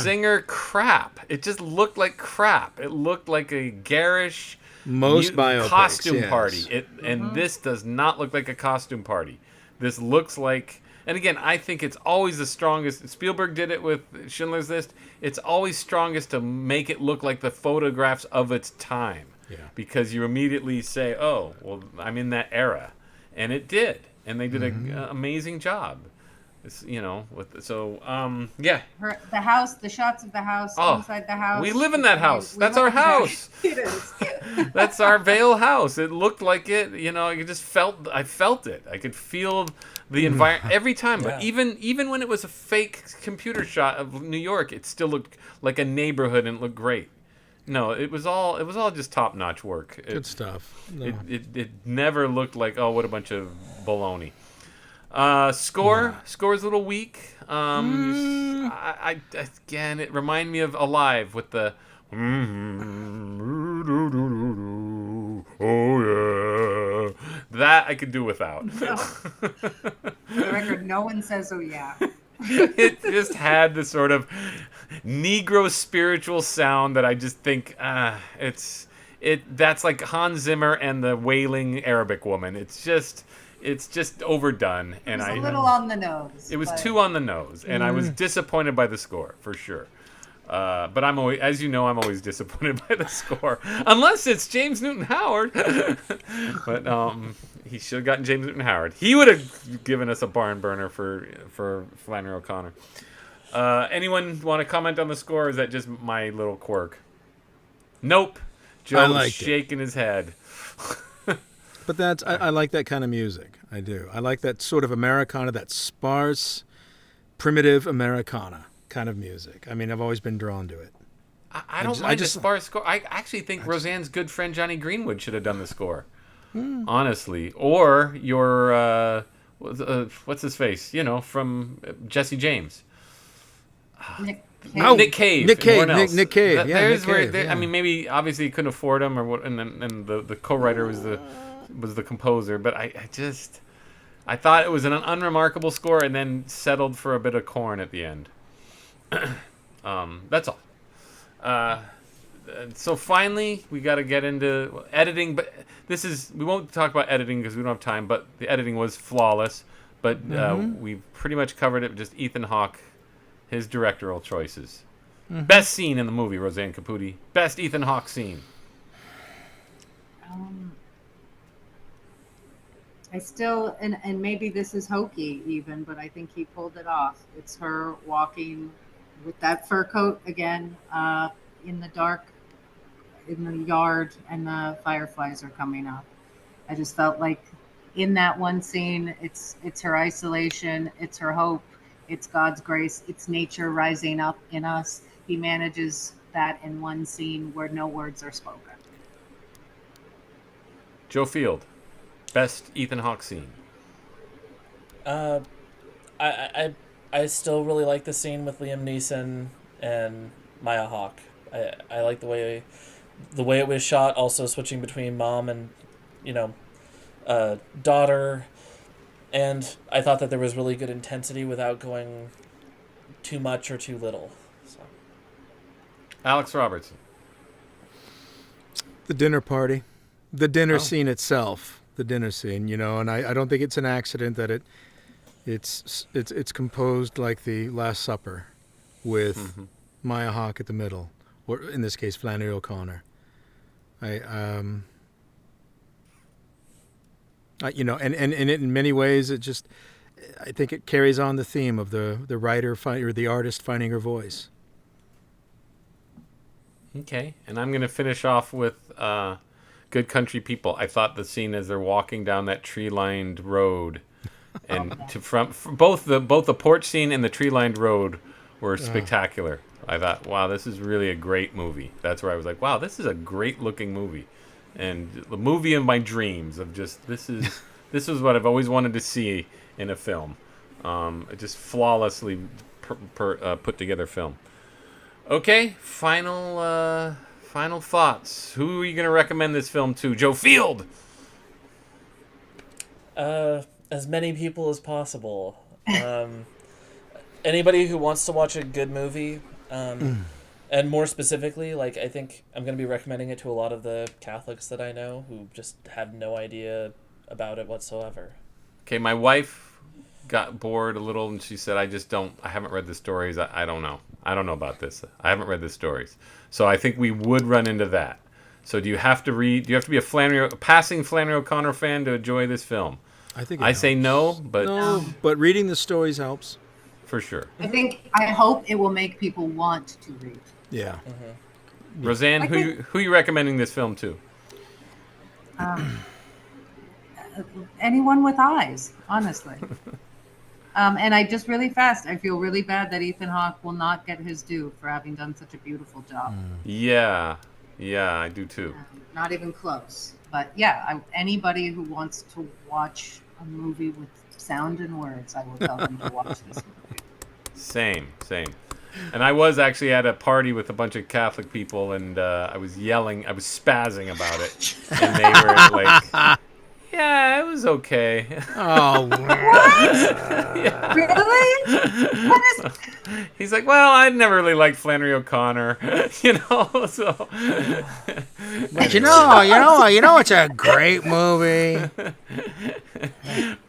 Singer crap. It just looked like crap. It looked like a garish Most biopics, costume yes. party. And this does not look like a costume party. This looks like, and again, I think it's always the strongest. Spielberg did it with Schindler's List. It's always strongest to make it look like the photographs of its time. Yeah. Because you immediately say, oh, well, I'm in that era. And it did. And they did Mm-hmm. an amazing job. It's, yeah. The house, the shots of the house, Oh, inside the house. we live in that house. We That's live our in that- house. It is. That's our Vale house. It looked like it. I just I felt it. I could feel the environment every time. But Yeah. even when it was a fake computer shot of New York, it still looked like a neighborhood and it looked great. No, it was all just top notch work. Good stuff. No. It never looked like, oh, what a bunch of baloney. Score's a little weak. I again, it reminded me of Alive with the oh yeah, that I could do without. For the record, no one says, oh yeah. It just had this sort of Negro spiritual sound that I just think that's like Hans Zimmer and the Wailing Arabic Woman. It's just overdone, and It was a little on the nose. it was but- too on the nose, and I was disappointed by the score for sure. But I'm always, as you know, I'm always disappointed by the score, unless it's James Newton Howard. But he should have gotten James Newton Howard. He would have given us a barn burner for Flannery O'Connor. Anyone want to comment on the score? Or is that just my little quirk? Nope. Joe's liked it. shaking his head. But I like that kind of music. I do. I like that sort of Americana, that sparse, primitive Americana kind of music. I mean, I've always been drawn to it. I don't mind as far as score. I actually think Roseanne's good friend Johnny Greenwood should have done the score. Honestly. Or your, what's his face? From Jesse James. Nick Oh, Nick Cave. Nick and Cave, Warren Ellis. Nick Cave, yeah, There's Nick where Cave, yeah. I mean, maybe obviously he couldn't afford him, or what, and the co-writer was the composer. But I thought it was an unremarkable score, and then settled for a bit of corn at the end. That's all. So finally, we got to get into editing, but we won't talk about editing because we don't have time. But the editing was flawless. But we've pretty much covered it. Just Ethan Hawke. His directorial choices. Best scene in the movie, Roseanne Caputi. Best Ethan Hawke scene. I still, and maybe this is hokey even, but I think he pulled it off. It's her walking with that fur coat again, in the dark, in the yard, and the fireflies are coming up. I just felt like in that one scene, it's her isolation, it's her hope, it's God's grace, it's nature rising up in us. He manages that in one scene where no words are spoken. Joe Field. Best Ethan Hawke scene. I still really like the scene with Liam Neeson and Maya Hawke. I like the way it was shot. Also switching between mom and daughter, and I thought that there was really good intensity without going too much or too little. So. Alex Robertson. The dinner party. The dinner scene itself, the dinner scene, and I don't think it's an accident that it's composed like the Last Supper, with Maya Hawke at the middle, or in this case, Flannery O'Connor. And in many ways, I think it carries on the theme of the writer or the artist finding her voice. Okay, and I'm going to finish off with Good Country People. I thought the scene as they're walking down that tree-lined road, and from both the porch scene and the tree-lined road were spectacular. I thought, wow, this is really a great movie. That's where I was like, wow, this is a great-looking movie, and the movie of my dreams of just this is what I've always wanted to see in a film. Just flawlessly put together film. Okay, final thoughts. Who are you going to recommend this film to? Joe Field! As many people as possible. Anybody who wants to watch a good movie, and more specifically, I think I'm going to be recommending it to a lot of the Catholics that I know who just have no idea about it whatsoever. Okay, my wife got bored a little, and she said, I haven't read the stories. I don't know. I don't know about this. I haven't read the stories. So I think we would run into that. So do you have to be a passing Flannery O'Connor fan to enjoy this film? I say no, but reading the stories helps. For sure. I hope it will make people want to read. Yeah. Mm-hmm. Roseanne, who are you recommending this film to? Anyone with eyes, honestly. And I just really fast, I feel really bad that Ethan Hawke will not get his due for having done such a beautiful job. Yeah, I do too. Not even close. But yeah, anybody who wants to watch a movie with sound and words, I will tell them to watch this movie. Same. And I was actually at a party with a bunch of Catholic people, and I was spazzing about it. And they were like, yeah, it was okay. Oh, what? Yeah. Really? He's like, well, I never really liked Flannery O'Connor, so. But you know, it's a great movie.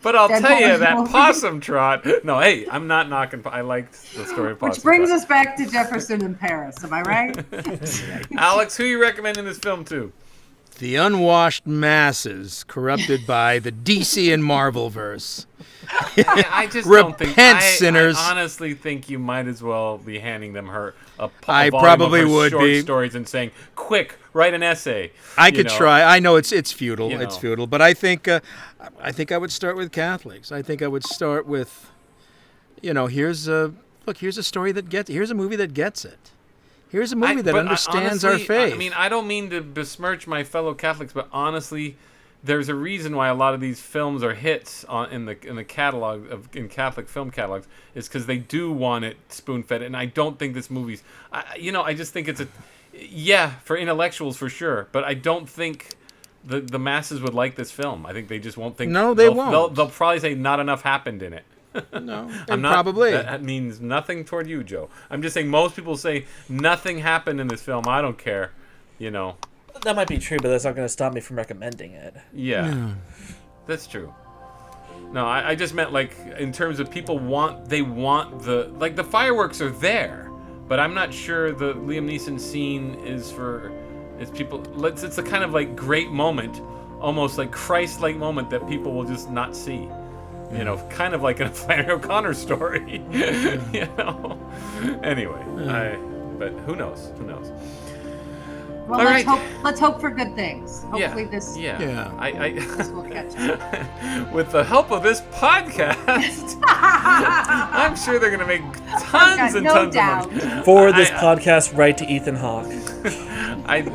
But I'll tell you that Possum Trot. No, hey, I'm not knocking. I liked the story of Possum Trot. Which brings us back to Jefferson in Paris. Am I right? Alex, who are you recommending this film to? The unwashed masses corrupted by the DC and Marvelverse. I just Repent, don't think. sinners. I honestly think you might as well be handing them a I volume probably of her would short be. stories and saying, "Quick, write an essay." I could try. I know it's futile. You know. It's futile. But I think I would start with Catholics. I think I would start with, here's a story here's a movie that gets it. Here's a movie that understands our faith. I mean, I don't mean to besmirch my fellow Catholics, but honestly, there's a reason why a lot of these films are hits in the catalog in Catholic film catalogs, is because they do want it spoon-fed, and I don't think this movie's. I just think it's for intellectuals for sure, but I don't think the masses would like this film. I think they just won't think. No, they won't. They'll probably say not enough happened in it. No, probably. That means nothing toward you, Joe. I'm just saying most people say nothing happened in this film. I don't care, That might be true, but that's not going to stop me from recommending it. Yeah, that's true. No, I just meant in terms of people want the fireworks are there, but I'm not sure the Liam Neeson scene is people. It's a kind of great moment, almost like Christ-like moment that people will just not see. Kind of like in a Flannery O'Connor story. Anyway, but who knows? Well, let's hope for good things. Hopefully this will catch up. With the help of this podcast, I'm sure they're going to make tons and tons of money. For this podcast, write to Ethan Hawke. I do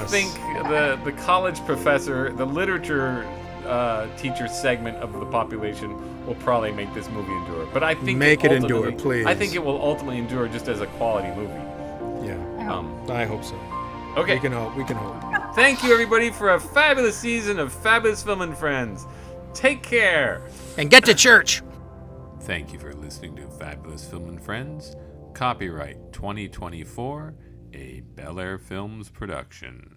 think the college professor, the literature teacher segment of the population will probably make this movie endure. But I think make it endure, please. I think it will ultimately endure just as a quality movie. Yeah. I hope so. Okay. We can hope. Thank you, everybody, for a fabulous season of Fabulous Film and Friends. Take care. And get to church. Thank you for listening to Fabulous Film and Friends. Copyright 2024, a Bel Air Films production.